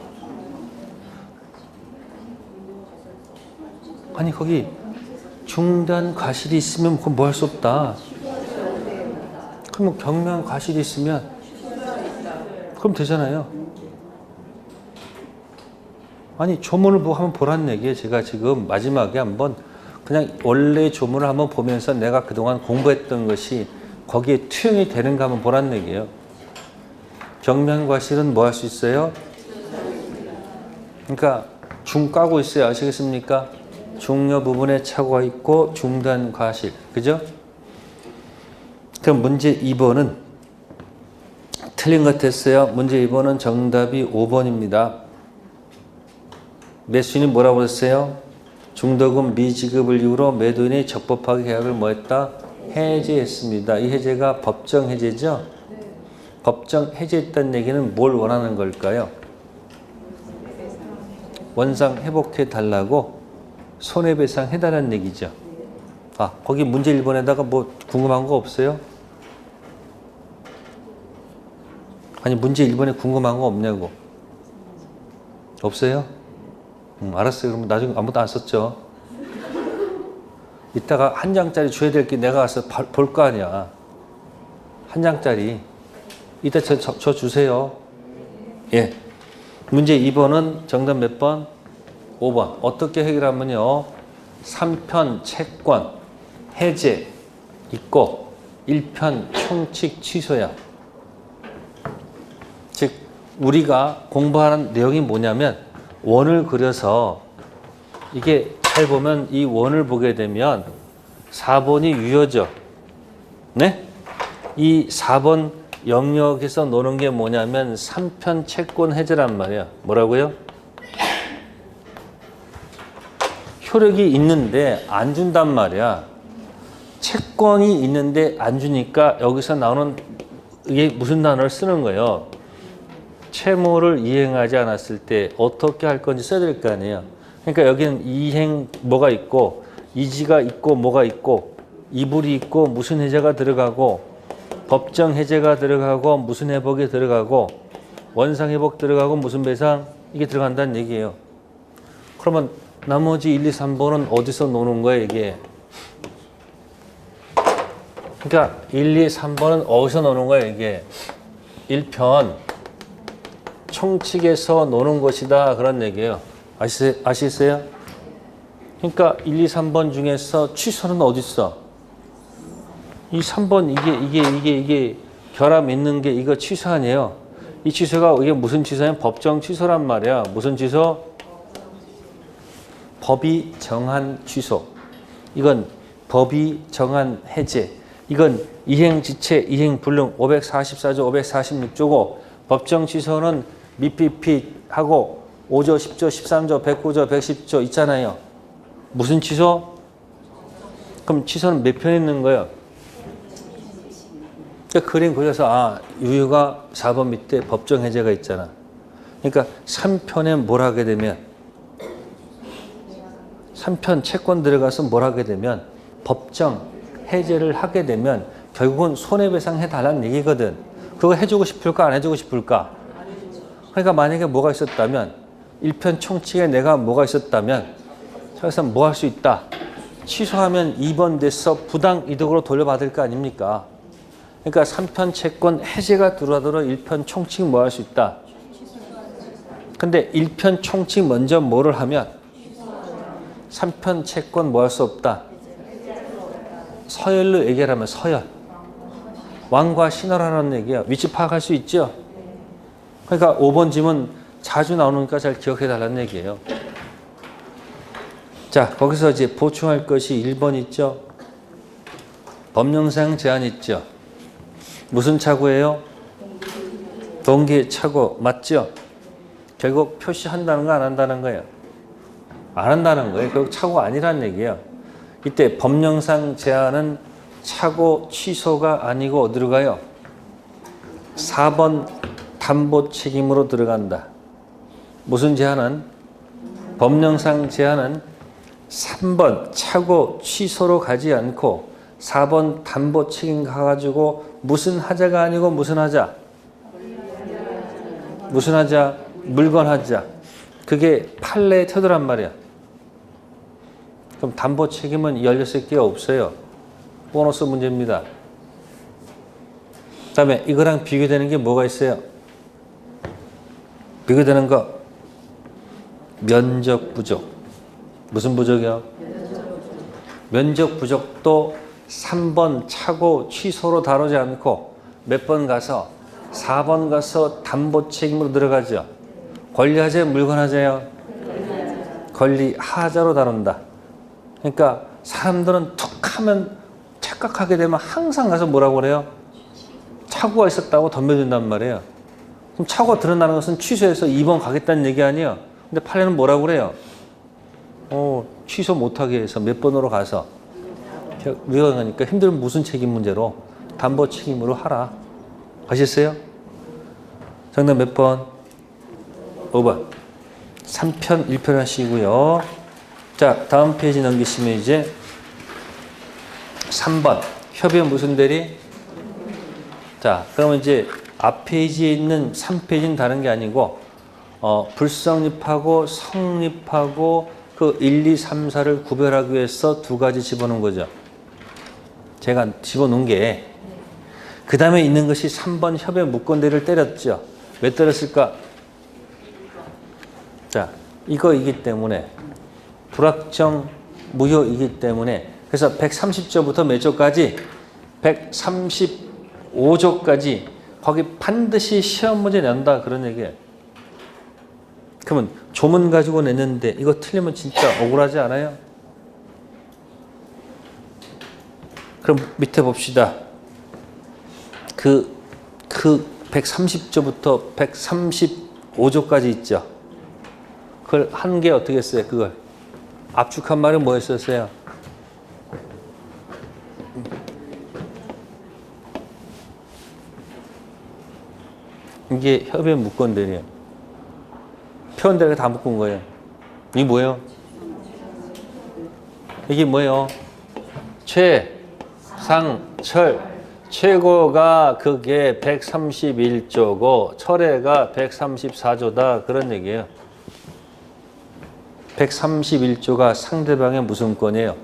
아니 거기 중단 과실이 있으면 그건 뭐 할 수 없다. 그럼 경면 과실이 있으면 그럼 되잖아요. 아니 조문을 보고 한번 보라는 얘기예요. 제가 지금 마지막에 한번 그냥 원래 조문을 한번 보면서 내가 그동안 공부했던 것이 거기에 투영이 되는가 한번 보라는 얘기예요. 경면 과실은 뭐 할 수 있어요? 그러니까 중 까고 있어요. 아시겠습니까? 중요 부분에 차고가 있고 중단 과실. 그죠? 그럼 문제 2번은 틀린 것 같았어요. 문제 2번은 정답이 5번입니다. 매수인이 뭐라고 했어요? 중도금 미지급을 이유로 매도인이 적법하게 계약을 뭐 했다? 해제했습니다. 이 해제가 법정 해제죠? 법정 해제했다는 얘기는 뭘 원하는 걸까요? 원상 회복해 달라고 손해배상 해달라는 얘기죠. 아, 거기 문제 1번에다가 뭐 궁금한 거 없어요? 아니 문제 1번에 궁금한 거 없냐고. 없어요? 알았어요. 그러면 나중에 아무도 안 썼죠. 이따가 한 장짜리 줘야 될 게 내가 가서 볼 거 아니야. 한 장짜리. 이따 저 주세요. 예. 문제 2번은 정답 몇 번? 5번. 어떻게 해결하면요. 3편 채권 해제 있고 1편 총칙 취소야. 즉 우리가 공부하는 내용이 뭐냐면 원을 그려서 이게 잘 보면 이 원을 보게 되면 4번이 유효죠. 네? 이 4번 영역에서 노는 게 뭐냐면 3편 채권 해제란 말이야. 뭐라고요? 효력이 있는데 안 준단 말이야. 채권이 있는데 안 주니까 여기서 나오는 이게 무슨 단어를 쓰는 거예요? 채무를 이행하지 않았을 때 어떻게 할 건지 써야 될 거 아니에요. 그러니까 여기는 이행 뭐가 있고 이지가 있고 뭐가 있고 이불이 있고 무슨 해제가 들어가고 법정 해제가 들어가고 무슨 회복이 들어가고 원상 회복 들어가고 무슨 배상 이게 들어간다는 얘기예요. 그러면 나머지 1, 2, 3번은 어디서 노는 거예요, 이게? 그러니까 1, 2, 3번은 어디서 노는 거예요, 이게? 1편 총칙에서 노는 것이다 그런 얘기예요. 아시겠어요? 그러니까 1, 2, 3번 중에서 취소는 어디 있어? 이 3번 이게 결함 있는 게 이거 취소 아니에요. 이 취소가 이게 무슨 취소냐면 법정 취소란 말이야. 무슨 취소? 법이 정한 취소. 이건 법이 정한 해제. 이건 이행지체, 이행불능 544조, 546조고 법정 취소는 미피핏하고 5조, 10조, 13조, 109조, 110조 있잖아요. 무슨 취소? 그럼 취소는 몇 편 있는 거예요? 그러니까 그림 그려서 유효가 4번 밑에 법정 해제가 있잖아. 그러니까 3편에 뭘 하게 되면 3편 채권 들어가서 뭘 하게 되면 법정 해제를 하게 되면 결국은 손해배상 해달라는 얘기거든. 그거 해주고 싶을까 안 해주고 싶을까? 그러니까 만약에 뭐가 있었다면 1편 총칙에 내가 뭐가 있었다면 저기서 뭐 할 수 있다. 취소하면 2번 돼서 부당 이득으로 돌려받을 거 아닙니까? 그러니까 3편 채권 해제가 들어가도록 1편 총칙 뭐 할 수 있다. 근데 1편 총칙 먼저 뭐를 하면 3편 채권 뭐 할 수 없다. 서열로 얘기하면 서열. 왕과 신하라는 얘기야. 위치 파악할 수 있죠? 그러니까 5번 지문 자주 나오니까 잘 기억해 달라는 얘기예요. 자, 거기서 이제 보충할 것이 1번 있죠? 법령상 제한 있죠? 무슨 착오예요? 동기 착오 맞죠? 결국 표시한다는 거 안 한다는 거예요? 안 한다는 거예요. 결국 착오가 아니라는 얘기예요. 이때 법령상 제한은 착오 취소가 아니고 어디로 가요? 4번 담보 책임으로 들어간다. 무슨 제한은? 법령상 제한은 3번 착오 취소로 가지 않고 4번 담보 책임 가가지고 무슨 하자가 아니고 무슨 하자? 무슨 하자? 물건 하자. 그게 판례의 태도란 말이야. 그럼 담보 책임은 16개가 없어요. 보너스 문제입니다. 그 다음에 이거랑 비교되는 게 뭐가 있어요? 비교되는 거 면적 부족. 무슨 부족이요? 면적 부족도 3번 착오 취소로 다루지 않고 몇 번 가서 4번 가서 담보 책임으로 들어가죠. 권리하자요? 물건하자요? 권리하자로 다룬다. 그러니까 사람들은 툭 하면 착각하게 되면 항상 가서 뭐라고 그래요? 착오가 있었다고 덤벼든단 말이에요. 그럼 착오가 드러나는 것은 취소해서 2번 가겠다는 얘기 아니에요. 근데 판례는 뭐라고 그래요? 취소 못하게 해서 몇 번으로 가서 위험하니까 힘들면 무슨 책임 문제로 담보 책임으로 하라. 아셨어요? 정답 몇 번? 5번. 3편 1편 하시고요. 자, 다음 페이지 넘기시면 이제 3번. 협의은 무슨 대리? 자, 그러면 이제 앞 페이지에 있는 3페이지는 다른 게 아니고 불성립하고 성립하고 그 1, 2, 3, 4를 구별하기 위해서 두 가지 집어넣은 거죠. 제가 집어넣은 게 그 다음에 있는 것이 3번 협의 무건대를 때렸죠. 왜 때렸을까? 자, 이거이기 때문에 불확정 무효이기 때문에 그래서 130조부터 몇 조까지? 135조까지 거기 반드시 시험 문제 낸다 그런 얘기예요. 그러면 조문 가지고 냈는데 이거 틀리면 진짜 억울하지 않아요? 그럼 밑에 봅시다. 그 130조부터 135조까지 있죠. 그걸 한 개 어떻게 했어요? 그걸 압축한 말은 뭐였었어요? 이게 협의 무건대리예요. 표현대리가 다 묶은 거예요. 이게 뭐예요? 이게 뭐예요? 최, 상, 철. 최고가 그게 131조고 철회가 134조다 그런 얘기예요. 131조가 상대방의 무슨 권이에요?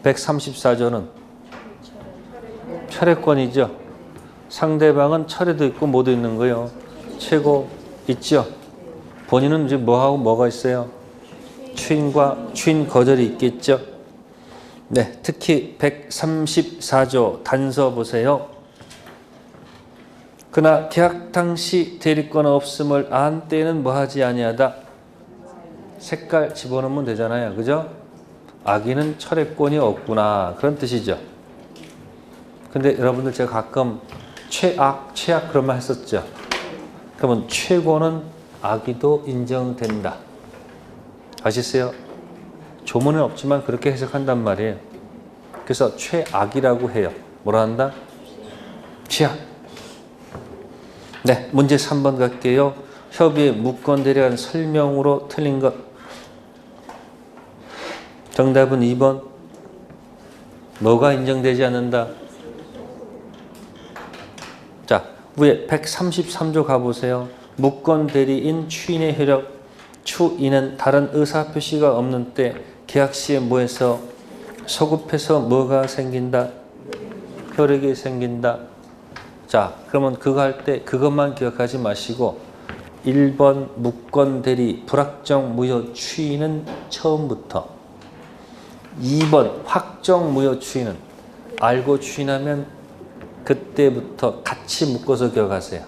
134조는 철회권이죠. 상대방은 철회도 있고 뭐도 있는 거예요. 최고 있죠. 본인은 이제 뭐하고 뭐가 있어요? 추인과 추인 거절이 있겠죠. 네, 특히 134조 단서 보세요. 그러나 계약 당시 대리권 없음을 안 때에는 뭐하지 아니하다. 색깔 집어넣으면 되잖아요. 그죠? 악인은 철회권이 없구나 그런 뜻이죠. 근데 여러분들 제가 가끔 최악 그런 말 했었죠. 그러면 최고는 악의도 인정된다. 아시겠어요? 조문은 없지만 그렇게 해석한단 말이에요. 그래서 최악이라고 해요. 뭐라 한다? 최악. 네, 문제 3번 갈게요. 협의의 무건대리에 대한 설명으로 틀린 것. 정답은 2번. 뭐가 인정되지 않는다? 자, 위에 133조 가보세요. 무건대리인 추인의 효력. 추인은 다른 의사표시가 없는 때 계약 시에 뭐해서 소급해서 뭐가 생긴다? 효력이 생긴다. 자, 그러면 그거 할 때 그것만 기억하지 마시고 1번 무건대리 불확정 무효 추인은 처음부터 2번 확정 무효 추인은 알고 추인하면 그때부터 같이 묶어서 기억하세요.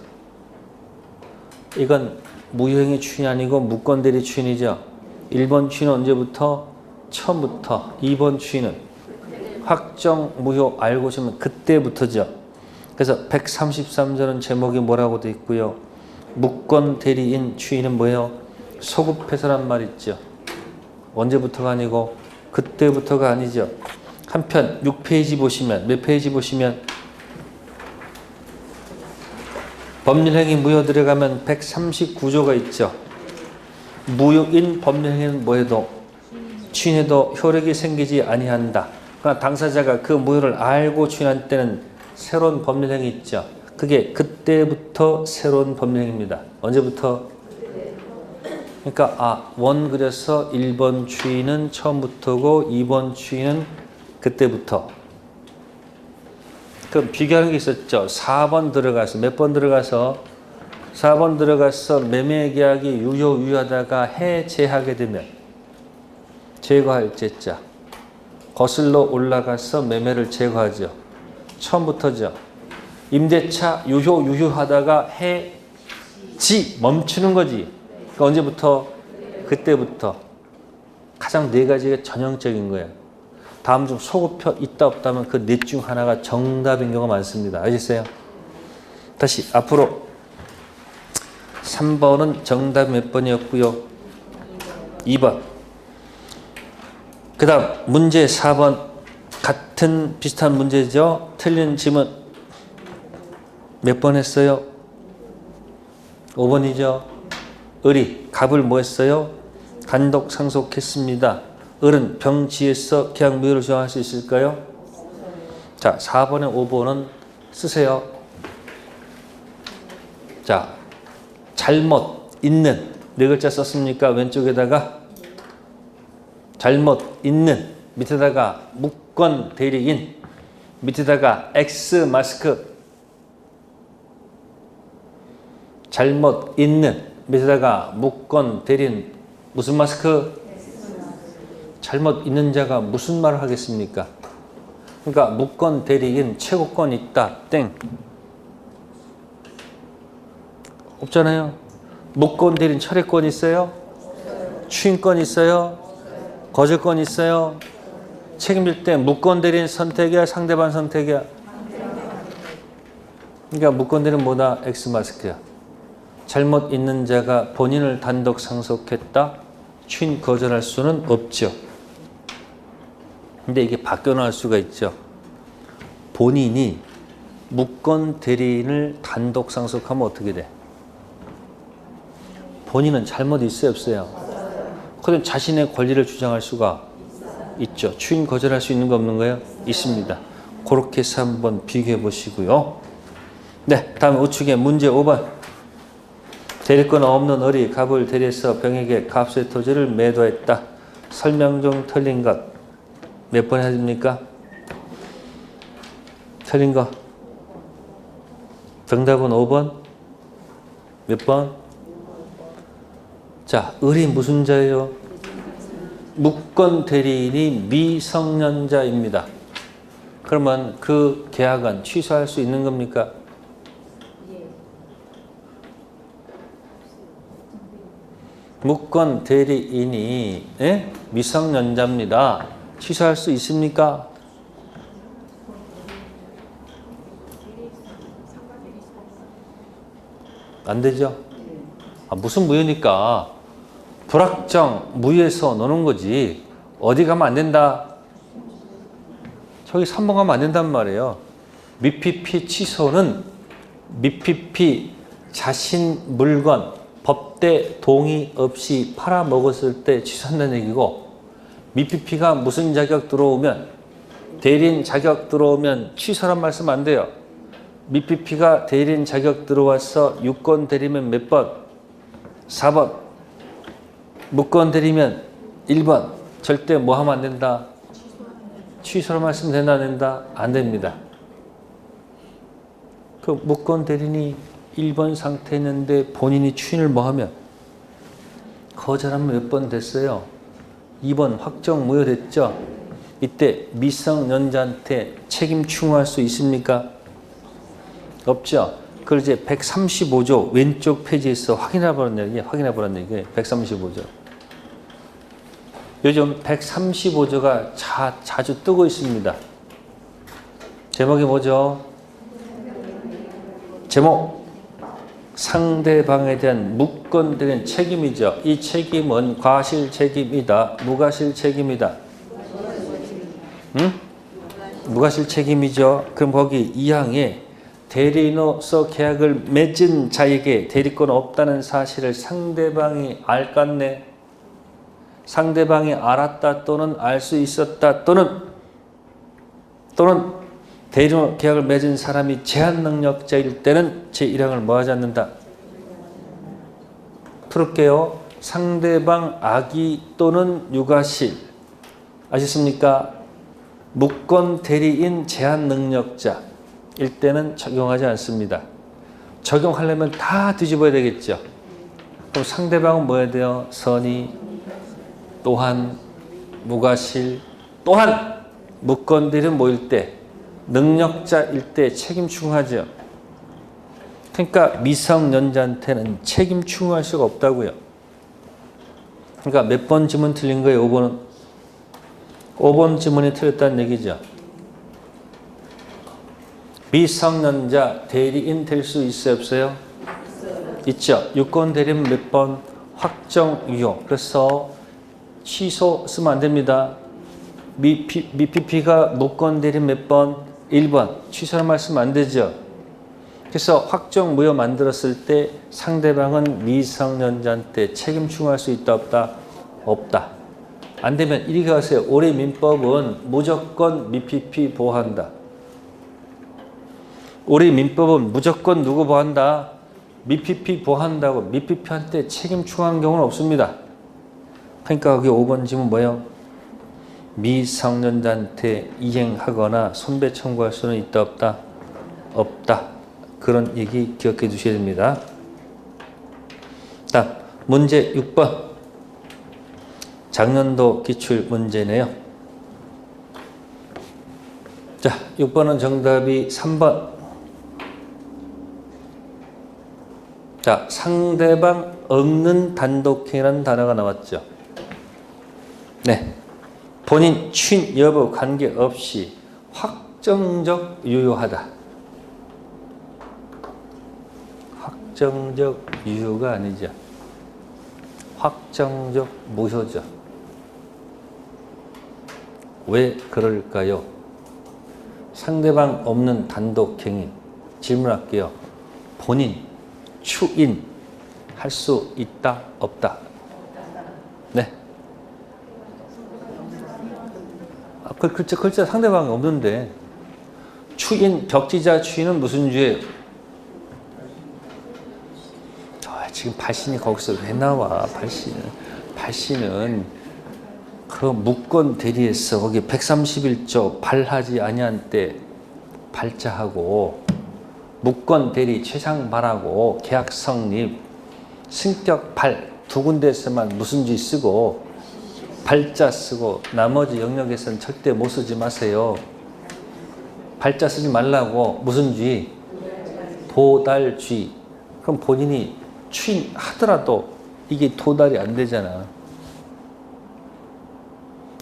이건 무효행위 추인이 아니고 무건대리 추인이죠. 1번 추인은 언제부터? 처음부터. 2번 추인은 확정 무효 알고 추면 그때부터죠. 그래서 133조는 제목이 뭐라고 돼 있고요. 무건대리인 추인은 뭐예요? 소급해서란 말 있죠. 언제부터가 아니고 그때부터가 아니죠. 한편 6페이지 보시면 몇 페이지 보시면 법률행위 무효 들어가면 139조가 있죠. 무효인 법률행위는 뭐해도 추인해도 효력이 생기지 아니한다. 그러나 당사자가 그 무효를 알고 추인할 때는 새로운 법률행위 있죠. 그게 그때부터 새로운 법률행위입니다. 언제부터? 그러니까 원 그려서 1번 추인은 처음부터고 2번 추인은 그때부터. 그럼 비교하는 게 있었죠. 4번 들어가서 몇 번 들어가서 4번 들어가서 매매계약이 유효하다가 해제하게 되면 제거할 제자 거슬러 올라가서 매매를 제거하죠. 처음부터죠. 임대차 유효하다가 해지 멈추는 거지. 그러니까 언제부터? 그때부터. 가장 네 가지가 전형적인 거예요. 다음 중 소급표 있다 없다면 그 넷 중 하나가 정답인 경우가 많습니다. 아시겠어요? 다시 앞으로 3번은 정답 몇 번이었고요? 2번. 그 다음 문제 4번 같은 비슷한 문제죠. 틀린 질문 몇 번 했어요? 5번이죠. 을이 갑을 뭐 했어요? 단독 상속했습니다. 을은 병지에서 계약 무효를 주장할 수 있을까요? 자, 4번에 5번은 쓰세요. 자, 잘못 있는 네 글자 썼습니까? 왼쪽에다가 잘못 있는 밑에다가 무건 대리인 밑에다가 X 마스크 잘못 있는 밑에다가 무건 대리인 무슨 마스크? 잘못 있는 자가 무슨 말을 하겠습니까? 그러니까 무건 대리인 최고권 있다 땡 없잖아요. 무권 대리인 철회권 있어요? 추인권 있어요? 거절권 있어요? 책임질 때 무권 대리인 선택이야? 상대방 선택이야? 그러니까 무권 대리인 뭐다? X마스크야. 잘못 있는 자가 본인을 단독 상속했다? 추인 거절할 수는 없죠. 근데 이게 바뀌어 나올 수가 있죠. 본인이 무권 대리인을 단독 상속하면 어떻게 돼? 본인은 잘못 있어요, 없어요? 그럼 자신의 권리를 주장할 수가 있죠. 추인 거절할 수 있는 거 없는 거예요? 있습니다. 그렇게 해서 한번 비교해 보시고요. 네, 다음 우측에 문제 5번. 대리권 없는 어리 갑을 대리해서 병에게 값의 토지를 매도했다. 설명 중 틀린 것. 몇 번 해야 됩니까? 틀린 거. 정답은 5번. 몇 번? 자, 을이 무슨 자예요? 무권 대리인이 미성년자입니다. 그러면 그 계약은 취소할 수 있는 겁니까? 무권 대리인이 미성년자입니다. 취소할 수 있습니까? 안 되죠? 무슨 무효니까? 불확정 무효에서 노는 거지. 어디 가면 안 된다? 저기 3번 가면 안 된단 말이에요. 미피피 취소는 미피피 자신 물건 법대 동의 없이 팔아먹었을 때 취소한다는 얘기고, 미피피가 무슨 자격 들어오면, 대리인 자격 들어오면 취소란 말씀 안 돼요. 미피피가 대리인 자격 들어와서 유권 대리면 몇 번? 4번. 무권 대리면 1번. 절대 뭐 하면 안 된다? 취소란 말씀 된다 안 된다? 안 됩니다. 그 무권 대리인이 1번 상태였는데 본인이 추인을 뭐 하면? 거절하면 몇 번 됐어요? 2번 확정 무효됐죠? 이때 미성년자한테 책임 추궁할 수 있습니까? 없죠? 그걸 이제 135조 왼쪽 페이지에서 확인해보라는 얘기예요. 135조. 요즘 135조가 자주 뜨고 있습니다. 제목이 뭐죠? 제목. 상대방에 대한 무권 대리인 책임이죠. 이 책임은 과실 책임이다. 무과실 책임이다. 응? 무과실 책임이죠. 그럼 거기 2항에 대리인으로서 계약을 맺은 자에게 대리권 없다는 사실을 상대방이 알았네. 상대방이 알았다 또는 알 수 있었다 또는 대리인으로 계약을 맺은 사람이 제한 능력자일 때는 제1항을 뭐 하지 않는다? 풀을게요. 상대방 악의 또는 유가실. 아셨습니까? 무권 대리인 제한 능력자일 때는 적용하지 않습니다. 적용하려면 다 뒤집어야 되겠죠. 그럼 상대방은 뭐 해야 돼요? 선의, 또한, 무과실, 또한 무권 대리인 뭐일 때? 능력자일 때 책임 추궁하죠. 그러니까 미성년자한테는 책임 추궁할 수가 없다고요. 그러니까 몇 번 지문 틀린 거예요? 5번은? 5번 지문이 틀렸다는 얘기죠. 미성년자 대리인 될 수 있어요? 없어요? 있죠. 유권 대리인 몇 번? 확정 유효. 그래서 취소 쓰면 안 됩니다. 미피피가 무권 대리인 몇 번? 1번. 취소할 말씀 안 되죠. 그래서 확정 무효 만들었을 때 상대방은 미성년자한테 책임 추궁할 수 있다 없다? 없다. 안 되면 이렇게 하세요. 올해 민법은 무조건 미피피 보호한다. 올해 민법은 무조건 누구 보호한다? 미피피 보호한다고. 미피피한테 책임 추궁하는 경우는 없습니다. 그러니까 거기 5번 지문 뭐예요? 미성년자한테 이행하거나 손배 청구할 수는 있다 없다? 없다. 그런 얘기 기억해 두셔야 됩니다. 다음 문제 6번. 작년도 기출 문제네요. 자, 6번은 정답이 3번. 자, 상대방 없는 단독행위라는 단어가 나왔죠. 네. 본인 추인 여부 관계없이 확정적 유효하다. 확정적 유효가 아니죠. 확정적 무효죠. 왜 그럴까요? 상대방 없는 단독행위. 질문할게요. 본인 추인 할 수 있다 없다? 네. 글자 상대방이 없는데 추인 벽지자 추인은 무슨 주예요? 지금 발신이 거기서 왜 나와? 발신은 그 무권 대리에서 거기 131조 발하지 아니한 때 발자하고 무권 대리 최상 발하고 계약 성립 승격 발 두 군데에서만 무슨 주 쓰고 발자 쓰고 나머지 영역에서는 절대 못 쓰지 마세요. 발자 쓰지 말라고. 무슨 주의? 도달주의. 그럼 본인이 추인하더라도 이게 도달이 안 되잖아.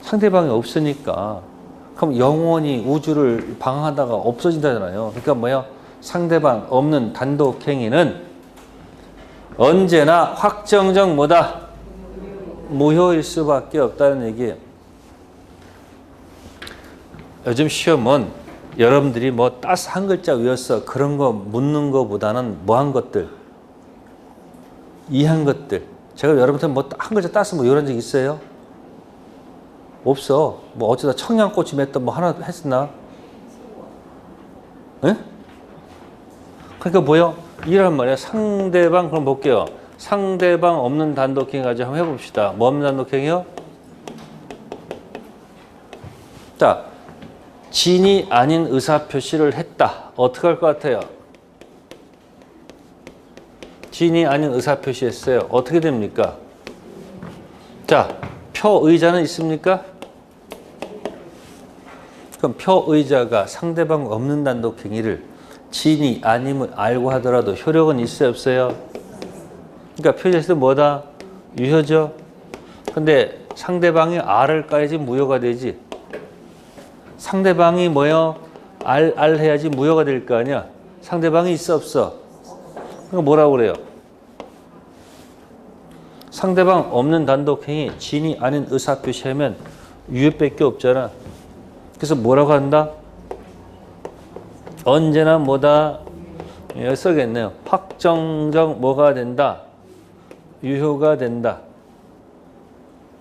상대방이 없으니까. 그럼 영원히 우주를 방황하다가 없어진다잖아요. 그러니까 뭐야? 상대방 없는 단독행위는 언제나 확정적 뭐다? 무효일 수밖에 없다는 얘기예요. 요즘 시험은 여러분들이 뭐 따서 한 글자 외웠어 그런 거 묻는 거보다는 뭐 한 것들, 이해한 것들. 제가 여러분한테 뭐 한 글자 따서 뭐 이런 적 있어요? 없어. 뭐 어쩌다 청양고추 맺던 뭐 하나 했었나? 예? 그러니까 뭐요? 이란 말이야. 상대방, 그럼 볼게요. 상대방 없는 단독행위 가지고 한번 해봅시다. 뭐 없는 단독행위요? 자, 진이 아닌 의사표시를 했다. 어떻게 할 것 같아요? 진이 아닌 의사표시 했어요. 어떻게 됩니까? 자, 표의자는 있습니까? 그럼 표의자가 상대방 없는 단독행위를 진이 아님을 알고 하더라도 효력은 있어요, 없어요? 그러니까 표의자에서 뭐다? 유효죠. 근데 상대방이 알을 까야지 무효가 되지. 상대방이 뭐요? 알 해야지 무효가 될 거 아니야. 상대방이 있어, 없어? 그럼 뭐라고 그래요? 상대방 없는 단독행위, 진이 아닌 의사표시하면 유효밖에 없잖아. 그래서 뭐라고 한다? 언제나 뭐다? 여기 써야겠네요. 확정적 뭐가 된다? 유효가 된다.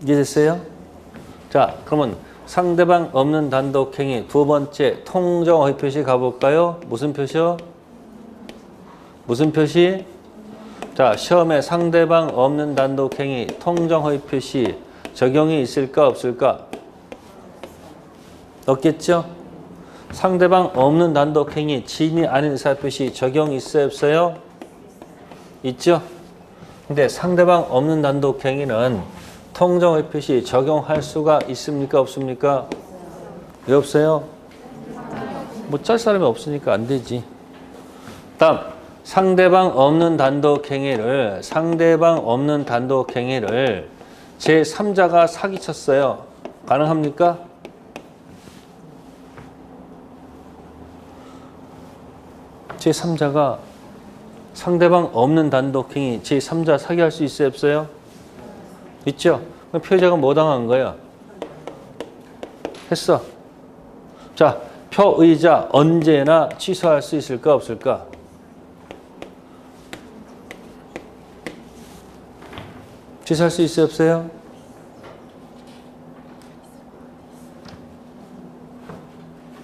이해됐어요? 자, 그러면 상대방 없는 단독행위 두 번째 통정허위 표시 가볼까요? 무슨 표시요? 무슨 표시? 자, 시험에 상대방 없는 단독행위 통정허위 표시 적용이 있을까 없을까? 없겠죠? 상대방 없는 단독행위 진이 아닌 의사표시 적용 있어요 없어요? 있죠? 근데 상대방 없는 단독행위는 통정허위 표시 적용할 수가 있습니까 없습니까? 왜 없어요? 뭐 짤 사람이 없으니까 안 되지. 다음, 상대방 없는 단독행위를 제3자가 사기쳤어요. 가능합니까? 제3자가 상대방 없는 단독행위 제3자 사기할 수 있어요 없어요? 있죠? 그럼 피해자가 뭐 당한 거야? 했어. 자, 표의자 언제나 취소할 수 있을까 없을까? 취소할 수 있어요 없어요?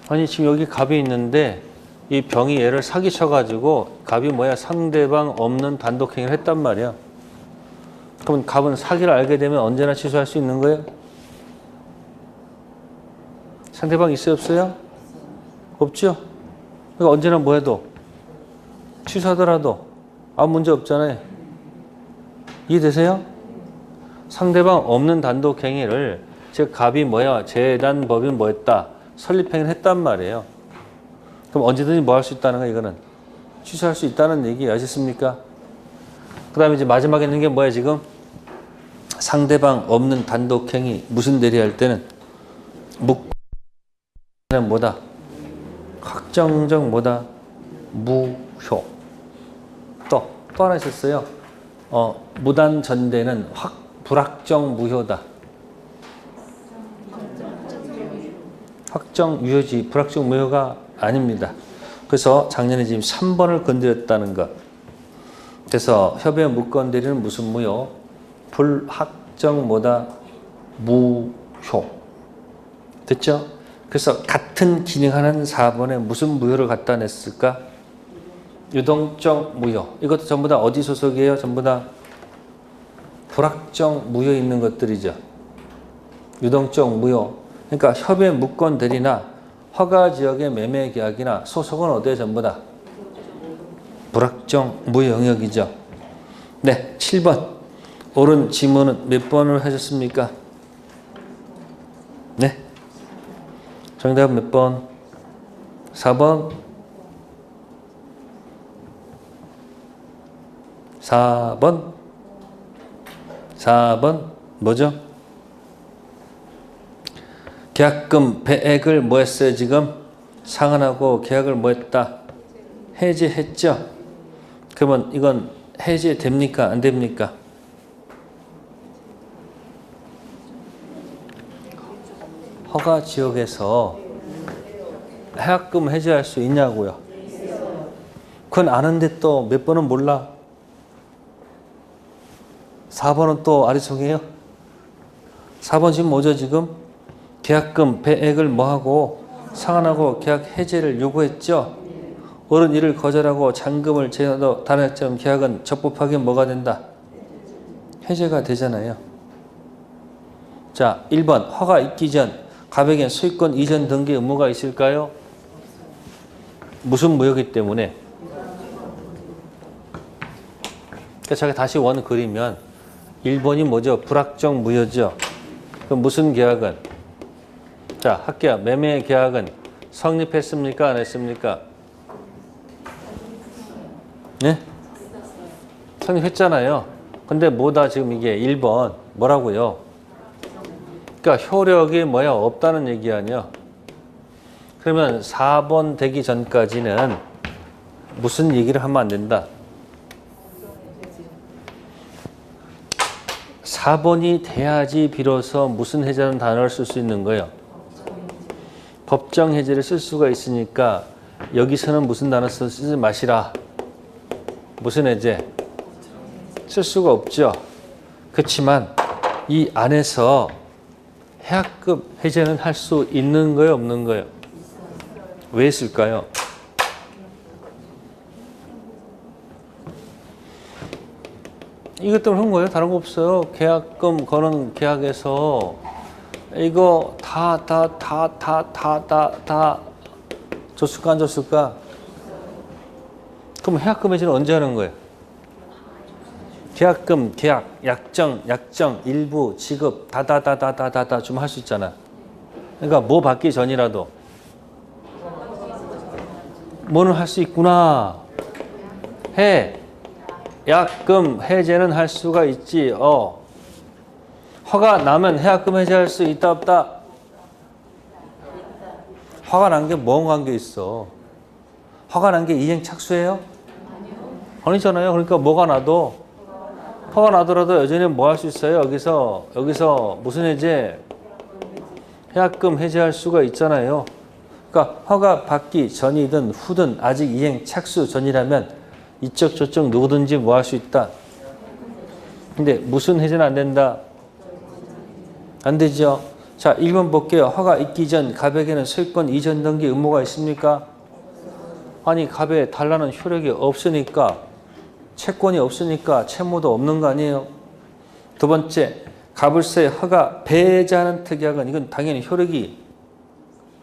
아니 지금 여기 갑이 있는데 이 병이 얘를 사기쳐가지고 갑이 뭐야? 상대방 없는 단독행위를 했단 말이야. 그러면 갑은 사기를 알게 되면 언제나 취소할 수 있는 거예요? 상대방 있어요 없어요? 없죠? 그러니까 언제나 뭐 해도 취소하더라도 아무 문제 없잖아요. 이해되세요? 상대방 없는 단독행위를 즉 갑이 뭐야? 재단법인 뭐 했다? 설립행위를 했단 말이에요. 그럼 언제든지 뭐 할 수 있다는 거야? 이거는 취소할 수 있다는 얘기 아셨습니까? 그 다음에 이제 마지막에 있는 게 뭐야 지금? 상대방 없는 단독행위 무슨 대리할 때는 묵는 뭐다? 확정적 뭐다? 무효. 또 하나 있었어요. 무단 전대는 불확정 무효다. 확정 유효지 불확정 무효가 아닙니다. 그래서 작년에 지금 3번을 건드렸다는 것. 그래서 협의회 무건 대리는 무슨 무효? 불확정 뭐다? 무효. 됐죠? 그래서 같은 기능하는 4번에 무슨 무효를 갖다 냈을까? 유동적 무효. 이것도 전부 다 어디 소속이에요? 전부 다 불확정 무효 있는 것들이죠. 유동적 무효. 그러니까 협의 무건 대리나 허가지역의 매매 계약이나 소속은 어디에 전부 다 불확정 무효 영역이죠. 네, 7번. 옳은 지문은 몇 번을 하셨습니까? 네. 정답 몇 번? 4번? 4번? 4번? 뭐죠? 계약금 배액을 뭐 했어요 지금? 상환하고 계약을 뭐 했다? 해지했죠? 그러면 이건 해지됩니까? 안 됩니까? 허가 지역에서 계약금 해지할 수 있냐고요? 그건 아는데 또 몇 번은 몰라? 4번은 또 아리송이에요? 4번 지금 뭐죠 지금? 계약금 배액을 뭐하고 상환하고 계약 해제를 요구했죠? 옳은 이를 거절하고 잔금을 제하도 다른 약점 계약은 적법하게 뭐가 된다? 해제가 되잖아요. 자, 1번 허가 있기 전 가백엔 소유권 이전 등기 의무가 있을까요? 무슨 무효이기 때문에. 그러니까 제가 다시 원 그리면 1번이 뭐죠? 불확정 무효죠. 그럼 무슨 계약은? 자, 할게요. 매매 계약은 성립했습니까? 안 했습니까? 네? 성립했잖아요. 근데 뭐다 지금 이게 1번 뭐라고요? 그러니까 효력이 뭐야? 없다는 얘기 아니야. 그러면 4번 되기 전까지는 무슨 얘기를 하면 안 된다? 4번이 돼야지 비로소 무슨 해제라는 단어를 쓸 수 있는 거예요? 법정 해제를 쓸 수가 있으니까 여기서는 무슨 단어 쓰지 마시라. 무슨 해제? 쓸 수가 없죠. 그렇지만 이 안에서 해약금 해제는 할 수 있는 거예요? 없는 거예요? 왜 했을까요? 이것 때문에 한 거예요. 다른 거 없어요. 계약금 거는 계약에서 이거 다 줬을까 안 줬을까? 그럼 해약금 해지는 언제 하는 거예요? 계약금, 계약, 약정, 일부, 지급 다다다다다다 좀 할 수 있잖아. 그러니까 뭐 받기 전이라도 뭐는 할 수 있구나. 약금 해제는 할 수가 있지. 허가 나면 해약금 해제할 수 있다 없다? 허가 난 게 뭔 관계 있어? 허가 난 게 이행 착수예요? 아니잖아요. 그러니까 뭐가 나도 허가 나더라도 여전히 뭐 할 수 있어요? 여기서 무슨 해제? 해약금 해제할 수가 있잖아요. 그러니까 허가 받기 전이든 후든 아직 이행 착수 전이라면 이쪽 저쪽 누구든지 뭐 할 수 있다. 근데 무슨 해제는 안 된다? 안 되죠. 자, 1번 볼게요. 허가 있기 전 가백에는 소유권 이전 등기 의무가 있습니까? 아니, 가백에 달라는 효력이 없으니까, 채권이 없으니까 채무도 없는 거 아니에요? 두 번째, 가불세 허가 배제하는 특약은 이건 당연히 효력이,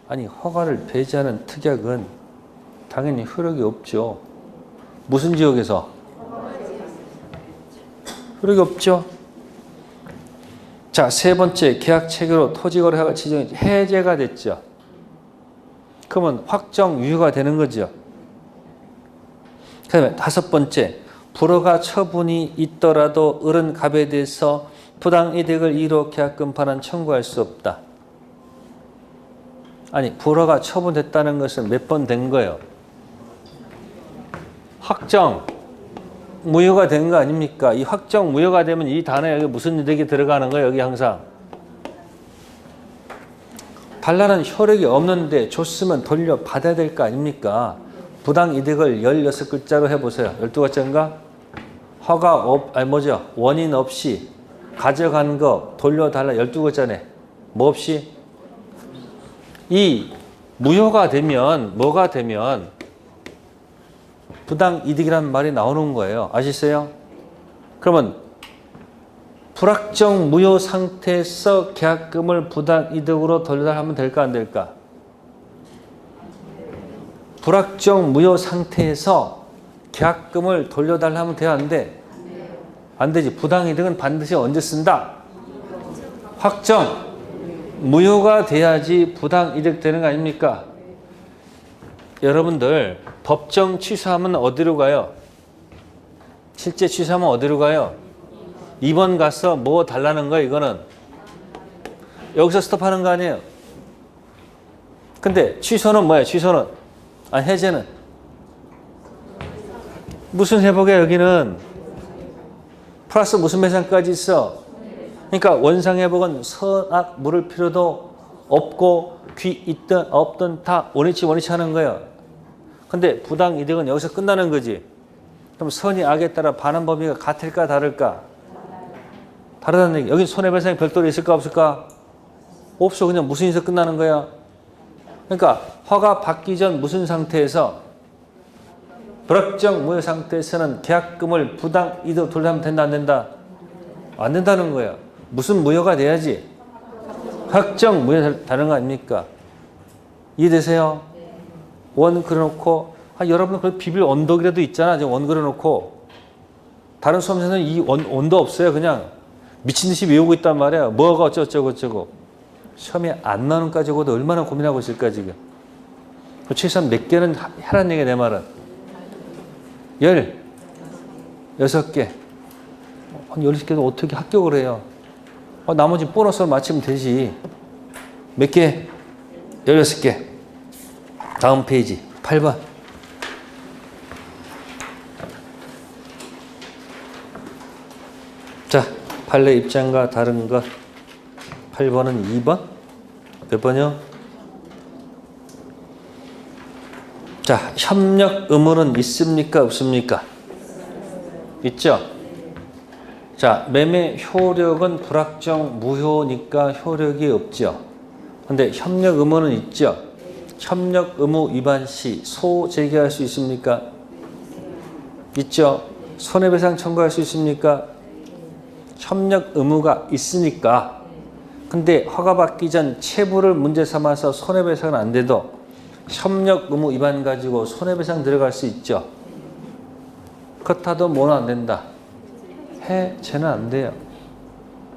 아니 허가를 배제하는 특약은 당연히 효력이 없죠. 무슨 지역에서? 효력이 없죠. 자, 세 번째, 계약 체결로 토지거래가 지정이 해제가 됐죠. 그러면 확정 유효가 되는 거죠. 그 다음에 다섯 번째, 불허가 처분이 있더라도 을은 갑에 대해서 부당이득을 이로 계약금 반환 청구할 수 없다. 아니, 불허가 처분됐다는 것은 몇 번 된 거예요? 확정 무효가 된 거 아닙니까? 이 확정 무효가 되면 이 단어에 여기 무슨 이득이 들어가는 거예요? 여기 항상 반란은 효력이 없는데 줬으면 돌려받아야 될 거 아닙니까? 부당이득을 16글자로 해보세요. 12글자인가? 허가 원인 없이 가져간 거 돌려달라. 12글자네. 뭐 없이? 이 무효가 되면 뭐가 되면 부당이득이라는 말이 나오는 거예요. 아시세요? 그러면 불확정 무효 상태에서 계약금을 부당이득으로 돌려달라 하면 될까 안 될까? 불확정 무효 상태에서 계약금을 돌려달라 하면 돼야 안 돼? 안 되지. 부당이득은 반드시 언제 쓴다? 확정 무효가 돼야지 부당이득 되는 거 아닙니까? 여러분들 법정 취소하면 어디로 가요? 실제 취소하면 어디로 가요? 2번 가서 뭐 달라는 거야 이거는? 여기서 스톱하는 거 아니에요? 근데 취소는 뭐야? 취소는? 해제는? 무슨 회복이야 여기는? 플러스 무슨 배상까지 있어? 그러니까 원상회복은 선악 물을 필요도 없고 귀 있든 없든 다 원위치 하는 거예요. 근데 부당이득은 여기서 끝나는 거지. 그럼 선이 악에 따라 반환 범위가 같을까 다를까? 다르다는 얘기. 여기 손해배상이 별도로 있을까 없을까? 없어. 그냥 무슨에서 끝나는 거야. 그러니까 허가 받기 전 무슨 상태에서 불확정 무효 상태에서는 계약금을 부당이득 돌려하면 된다 안 된다? 안 된다는 거야. 무슨 무효가 돼야지? 확정 무효 다른 거 아닙니까? 이해되세요? 원 그려놓고 여러분 그 비빌 언덕이라도 있잖아. 원 그려놓고 다른 수험생은 이 원도 없어요. 그냥 미친 듯이 외우고 있단 말이야. 뭐가 어쩌고 저쩌고. 시험에 안 나오는 까지고도 얼마나 고민하고 있을까 지금. 최소한 몇 개는 하라는 얘기야 내 말은. 16개. 한 16개도 어떻게 합격을 해요? 나머지 보너스를 맞추면 되지. 몇 개? 16개. 다음 페이지 8번. 자, 판례 입장과 다른 것. 8번은 2번. 몇 번이요? 자, 협력 의무는 있습니까? 없습니까? 있죠? 자, 매매 효력은 불확정 무효니까 효력이 없죠. 근데 협력 의무는 있죠. 협력 의무 위반 시 소 제기할 수 있습니까? 있죠. 손해배상 청구할 수 있습니까? 협력 의무가 있으니까. 근데 허가받기 전 채무를 문제 삼아서 손해배상은 안 돼도 협력 의무 위반 가지고 손해배상 들어갈 수 있죠. 그렇다도 뭐는 안 된다. 해제는 안 돼요.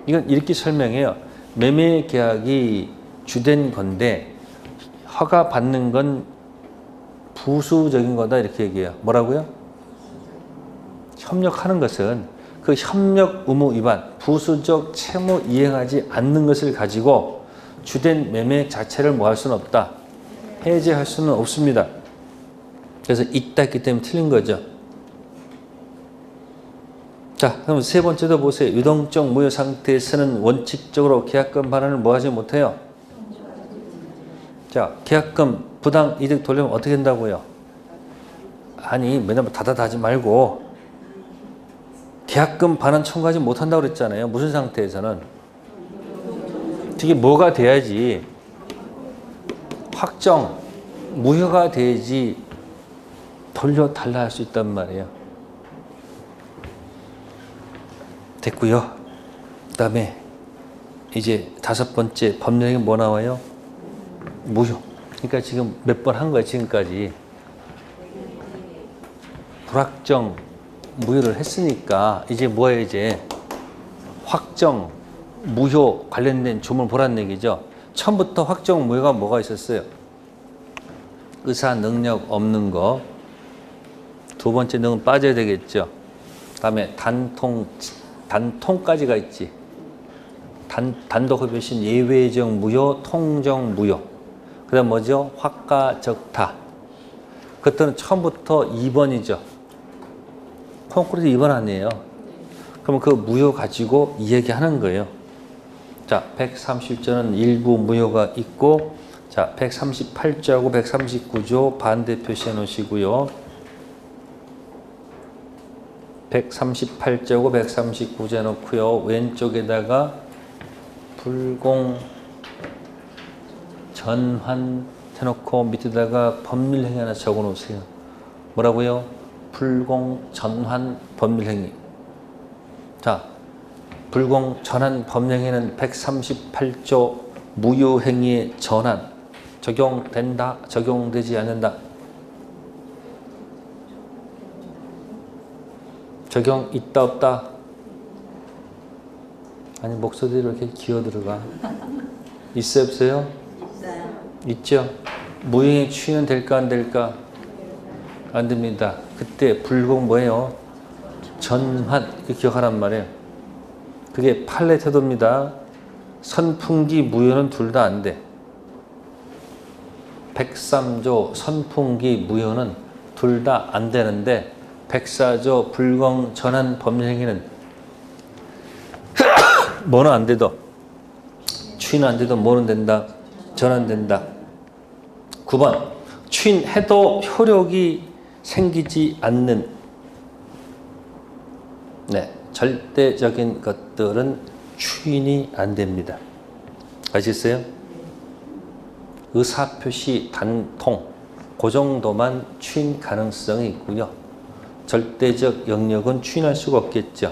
이건 이렇게 설명해요. 매매 계약이 주된 건데 허가 받는 건 부수적인 거다 이렇게 얘기해요. 뭐라고요? 협력하는 것은 그 협력 의무 위반, 부수적 채무 이행하지 않는 것을 가지고 주된 매매 자체를 뭐 할 수는 없다. 해제할 수는 없습니다. 그래서 있다 했기 때문에 틀린 거죠. 자, 그럼 세 번째도 보세요. 유동적 무효 상태에서는 원칙적으로 계약금 반환을 뭐 하지 못해요? 자, 계약금 부당 이득 돌리면 어떻게 된다고요? 아니, 맨날 다다다 하지 말고 계약금 반환 청구하지 못한다고 그랬잖아요. 무슨 상태에서는? 이게 뭐가 돼야지 확정 무효가 돼야지 돌려달라 할 수 있단 말이에요. 됐고요. 그 다음에 이제 5번째 법령에 뭐 나와요? 무효. 그러니까 지금 몇 번 한 거야 지금까지. 불확정 무효를 했으니까 이제 뭐예요? 이제 확정 무효 관련된 조문을 보라는 얘기죠. 처음부터 확정 무효가 뭐가 있었어요? 의사 능력 없는 거. 두 번째 능은 빠져야 되겠죠. 다음에 단통까지가 있지. 단독흡효신 예외적 무효, 통정 무효. 그 다음 뭐죠? 확가적타. 그것들은 처음부터 2번이죠. 콩쿠르도 2번 아니에요. 그럼 그 무효 가지고 이야기하는 거예요. 자, 130조는 일부 무효가 있고, 자, 138조하고 139조 반대 표시해 놓으시고요. 138조하고 139조 해놓고요. 왼쪽에다가 불공 전환 해놓고 밑에다가 법률행위 하나 적어 놓으세요. 뭐라고요? 불공 전환 법률행위. 자, 불공 전환 법령에는 138조 무효행위의 전환 적용된다, 적용되지 않는다. 적용 있다, 없다? 아니, 목소리로 이렇게 기어 들어가. 있어요, 없어요? 있어요. 있죠? 무효행위 추인은 될까, 안 될까? 안 됩니다. 그때 불공 뭐예요? 전환, 이렇게 기억하란 말이에요. 그게 판례 태도입니다. 선풍기, 무효는 둘 다 안 돼. 103조 선풍기, 무효는 둘 다 안 되는데 104조 불공 전환 법률행위는 뭐는 안 돼도 추인은 안 돼도 뭐는 된다? 전환된다. 9번 추인해도 효력이 생기지 않는 절대적인 것들은 추인이 안 됩니다. 아시겠어요? 의사표시 단통 그 정도만 추인 가능성이 있고요. 절대적 영역은 추인할 수가 없겠죠.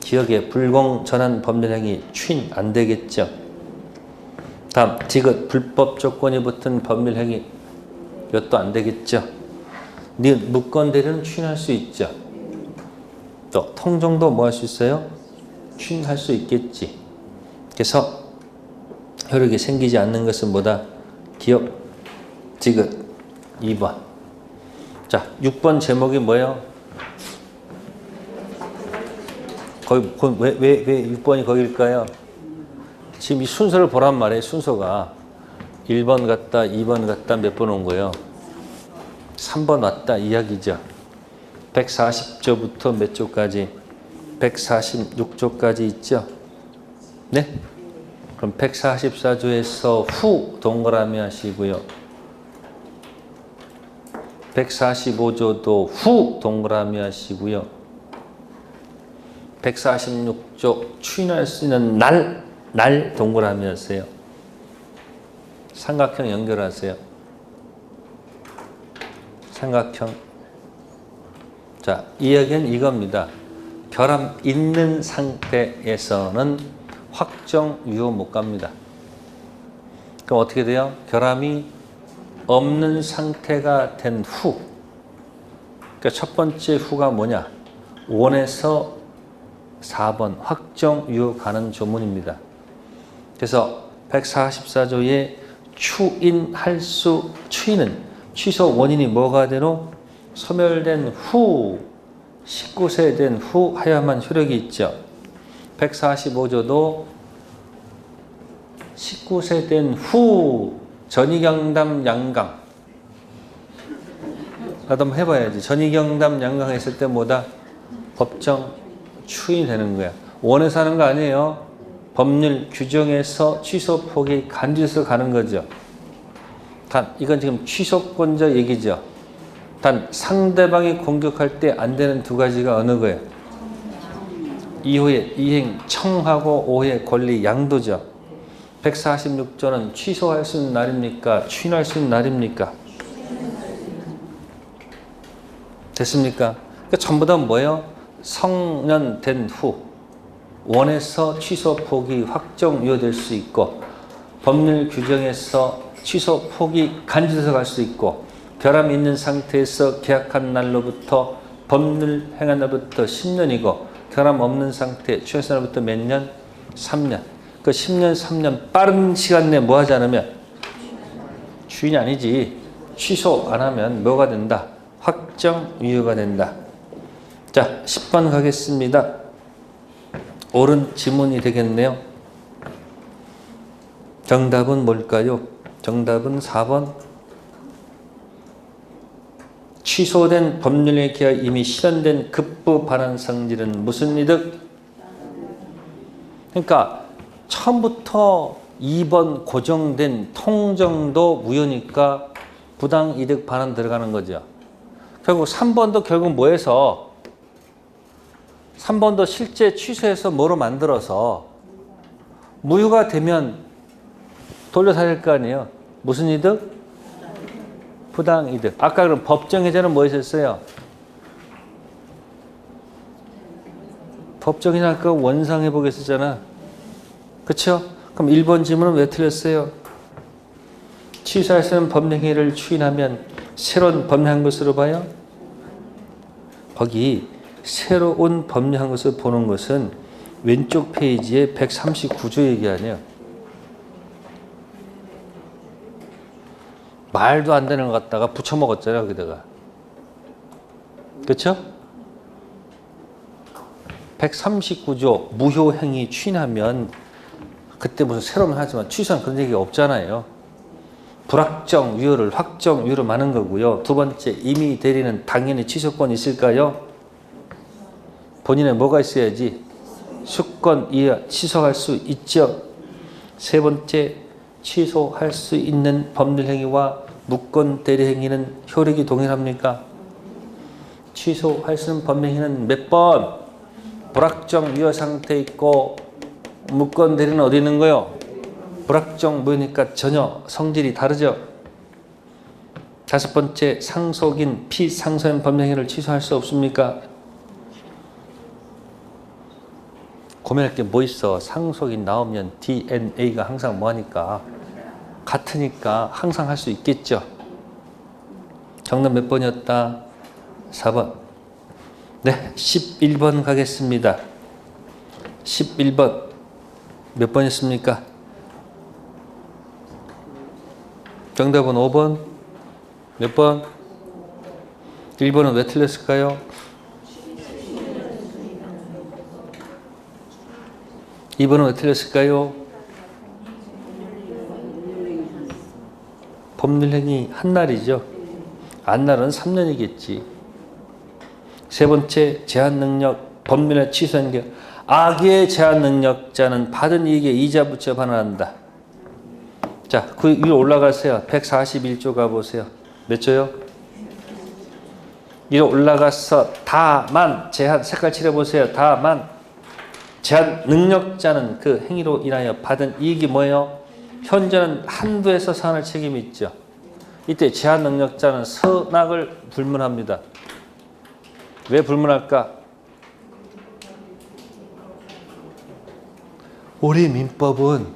기억에 불공 전환 법률행위 추인 안 되겠죠. 다음 디귿 불법 조건이 붙은 법률행위 이것도 안 되겠죠. 니은 무권 대리는 추인할 수 있죠. 또 통정도 뭐 할 수 있어요? 추인할 수 있겠지. 그래서 효력이 생기지 않는 것은 뭐다? 기억, 디귿 2번. 자, 6번 제목이 뭐예요? 왜 6번이 거길까요? 지금 이 순서를 보란 말이에요. 순서가 1번 갔다 2번 갔다 몇 번 온 거예요? 3번 왔다 이야기죠. 140조부터 몇 조까지? 146조까지 있죠? 네? 그럼 144조에서 후 동그라미 하시고요. 145조도 후 동그라미 하시고요. 146조 추인할 수 있는 날 동그라미 하세요. 삼각형 연결하세요. 삼각형. 자, 이야기는 이겁니다. 결함 있는 상태에서는 확정 유효 못 갑니다. 그럼 어떻게 돼요? 결함이 없는 상태가 된 후. 그러니까 첫 번째 후가 뭐냐? 1에서 4번 확정 유효 가는 조문입니다. 그래서 144조에 추인은 취소 원인이 뭐가 되노? 소멸된 후 19세 된 후 하야만 효력이 있죠. 145조도 19세 된 후 전이경담 양강 나도 한번 해봐야지. 전이경담 양강 했을 때 뭐다? 법정 추인이 되는 거야. 원해서 하는 거 아니에요. 법률 규정에서 취소폭이 간주해서 가는 거죠. 단 이건 지금 취소권자 얘기죠. 단 상대방이 공격할 때 안 되는 두 가지가 어느 거예요? 이후에 이행 청하고 오해 권리 양도죠. 146조는 취소할 수 있는 날입니까? 추인할 수 있는 날입니까? 됐습니까? 그러니까 전부 다 뭐예요? 성년된 후 원에서 취소 폭이 확정 유효될 수 있고 법률 규정에서 취소 폭이 간주돼서 갈 수 있고 결함이 있는 상태에서 계약한 날로부터 법률 행한 날부터 10년이고 결함 없는 상태 취소한 날부터 몇 년? 3년. 그 10년, 3년 빠른 시간 내에 뭐 하지 않으면 추인이 아니지. 취소 안 하면 뭐가 된다? 확정 유효가 된다. 자, 10번 가겠습니다. 옳은 지문이 되겠네요. 정답은 뭘까요? 정답은 4번. 취소된 법률에 기하 이미 실현된 급부 반환 성질은 무슨 이득? 그러니까 처음부터 2번 고정된 통정도 무효니까 부당 이득 반환 들어가는 거죠. 결국 3번도 결국 뭐해서 3번도 실제 취소해서 뭐로 만들어서 무효가 되면 돌려사야 될 거 아니에요. 무슨 이득? 부당 이득. 아까 그럼 법정 해제는 뭐 했었어요? 법정 해제 아까 원상 회복 했었잖아. 그쵸? 그럼 1번 질문은 왜 틀렸어요? 취소할 수 있는 법령행위를 추인하면 새로운 법령한 것으로 봐요? 거기 새로운 법령한 것을 보는 것은 왼쪽 페이지에 139조 얘기 아니에요. 말도 안 되는 것 갖다가 붙여먹었잖아요, 거기다가. 그쵸? 139조 무효행위 추인하면 그때 무슨 새로운 하지만 취소한 그런 얘기가 없잖아요. 불확정 유효를 확정 유효로 많은 거고요. 두 번째, 임의 대리는 당연히 취소권이 있을까요? 본인의 뭐가 있어야지? 수권 이하 취소할 수 있죠. 세 번째, 취소할 수 있는 법률행위와 무권 대리행위는 효력이 동일합니까? 취소할 수 있는 법률행위는 몇 번? 불확정 유효 상태에 있고 무권 대리는 어디 있는 거요? 불확정 무효니까 전혀 성질이 다르죠. 다섯 번째, 상속인 피상소인 법령행위를 취소할 수 없습니까? 고민할 게 뭐 있어? 상속인 나오면 DNA가 항상 뭐하니까? 같으니까 항상 할 수 있겠죠. 정답 몇 번이었다? 4번. 네, 11번 가겠습니다. 11번 몇 번이었습니까? 정답은 5번. 몇 번? 1번은 왜 틀렸을까요? 2번은 왜 틀렸을까요? 법률행위 한 날이죠. 안 날은 3년이겠지. 세 번째, 제한능력 법률에 취소한 게 악의 제한능력자는 받은 이익에 이자 부채 반환한다. 자, 그 위로 올라가세요. 141조 가보세요. 몇 조요? 위로 올라가서 다만 제한 색깔 칠해보세요. 다만 제한 능력자는 그 행위로 인하여 받은 이익이 뭐예요? 현재는 한도에서 상할 책임이 있죠. 이때 제한 능력자는 선악을 불문합니다. 왜 불문할까? 우리 민법은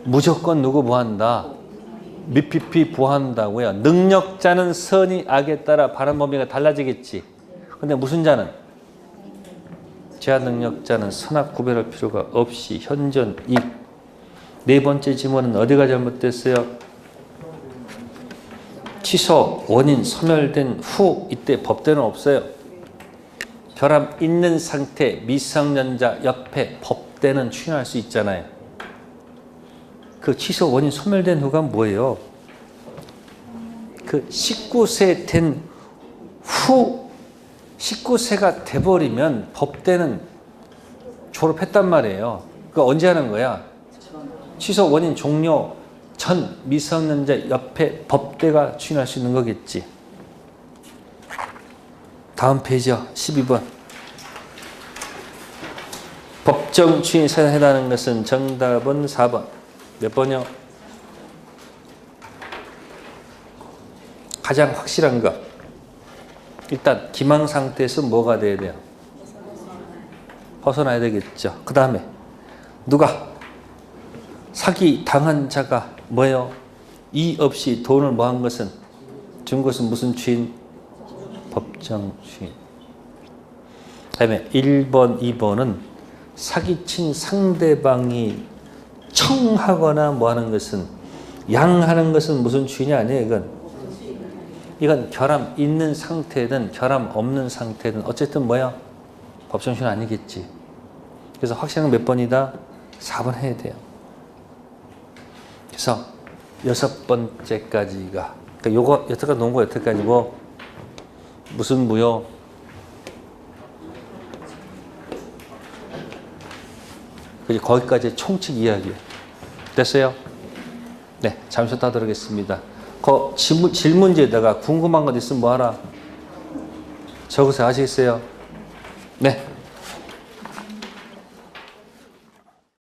무조건 누구 보한다? 미피피 보한다고요. 능력자는 선이 악에 따라 발언 범위가 달라지겠지. 근데 무슨 자는? 제한 능력자는 선악 구별할 필요가 없이 현존 이익. 네 번째 지문은 어디가 잘못됐어요? 취소 원인 소멸된 후 이때 법대는 없어요. 결함 있는 상태 미성년자 옆에 법대는 추인할 수 있잖아요. 그 취소 원인 소멸된 후가 뭐예요? 그 19세 된 후 19세가 돼버리면 법대는 졸업했단 말이에요. 그거 언제 하는 거야? 취소 원인 종료 전 미성년자 옆에 법대가 추인할 수 있는 거겠지. 다음 페이지요. 12번. 법정 추인이 해당하는 것은 정답은 4번. 몇 번이요? 가장 확실한 거. 일단 기망 상태에서 뭐가 돼야 돼요? 벗어나야 되겠죠. 그 다음에 누가? 사기 당한 자가 뭐예요? 이의 없이 돈을 모은 것은 준 것은 무슨 추인? 법정 추인. 그 다음에 1번, 2번은 사기친 상대방이 청하거나 뭐 하는 것은 양하는 것은 무슨 추인이 아니에요. 이건 이건 결함 있는 상태든 결함 없는 상태든 어쨌든 뭐야? 법정신 아니겠지. 그래서 확실한 몇 번이다? 4번 해야 돼요. 그래서 6번째까지가 그러니까 요거 여태까지 놓은 거 여태까지고 무슨 무효? 그지 거기까지 총칙 이야기 됐어요? 네, 잠시 후에 따드리겠습니다. 그 질문지에다가 궁금한 것 있으면 뭐하라? 적으세요. 아시겠어요? 네.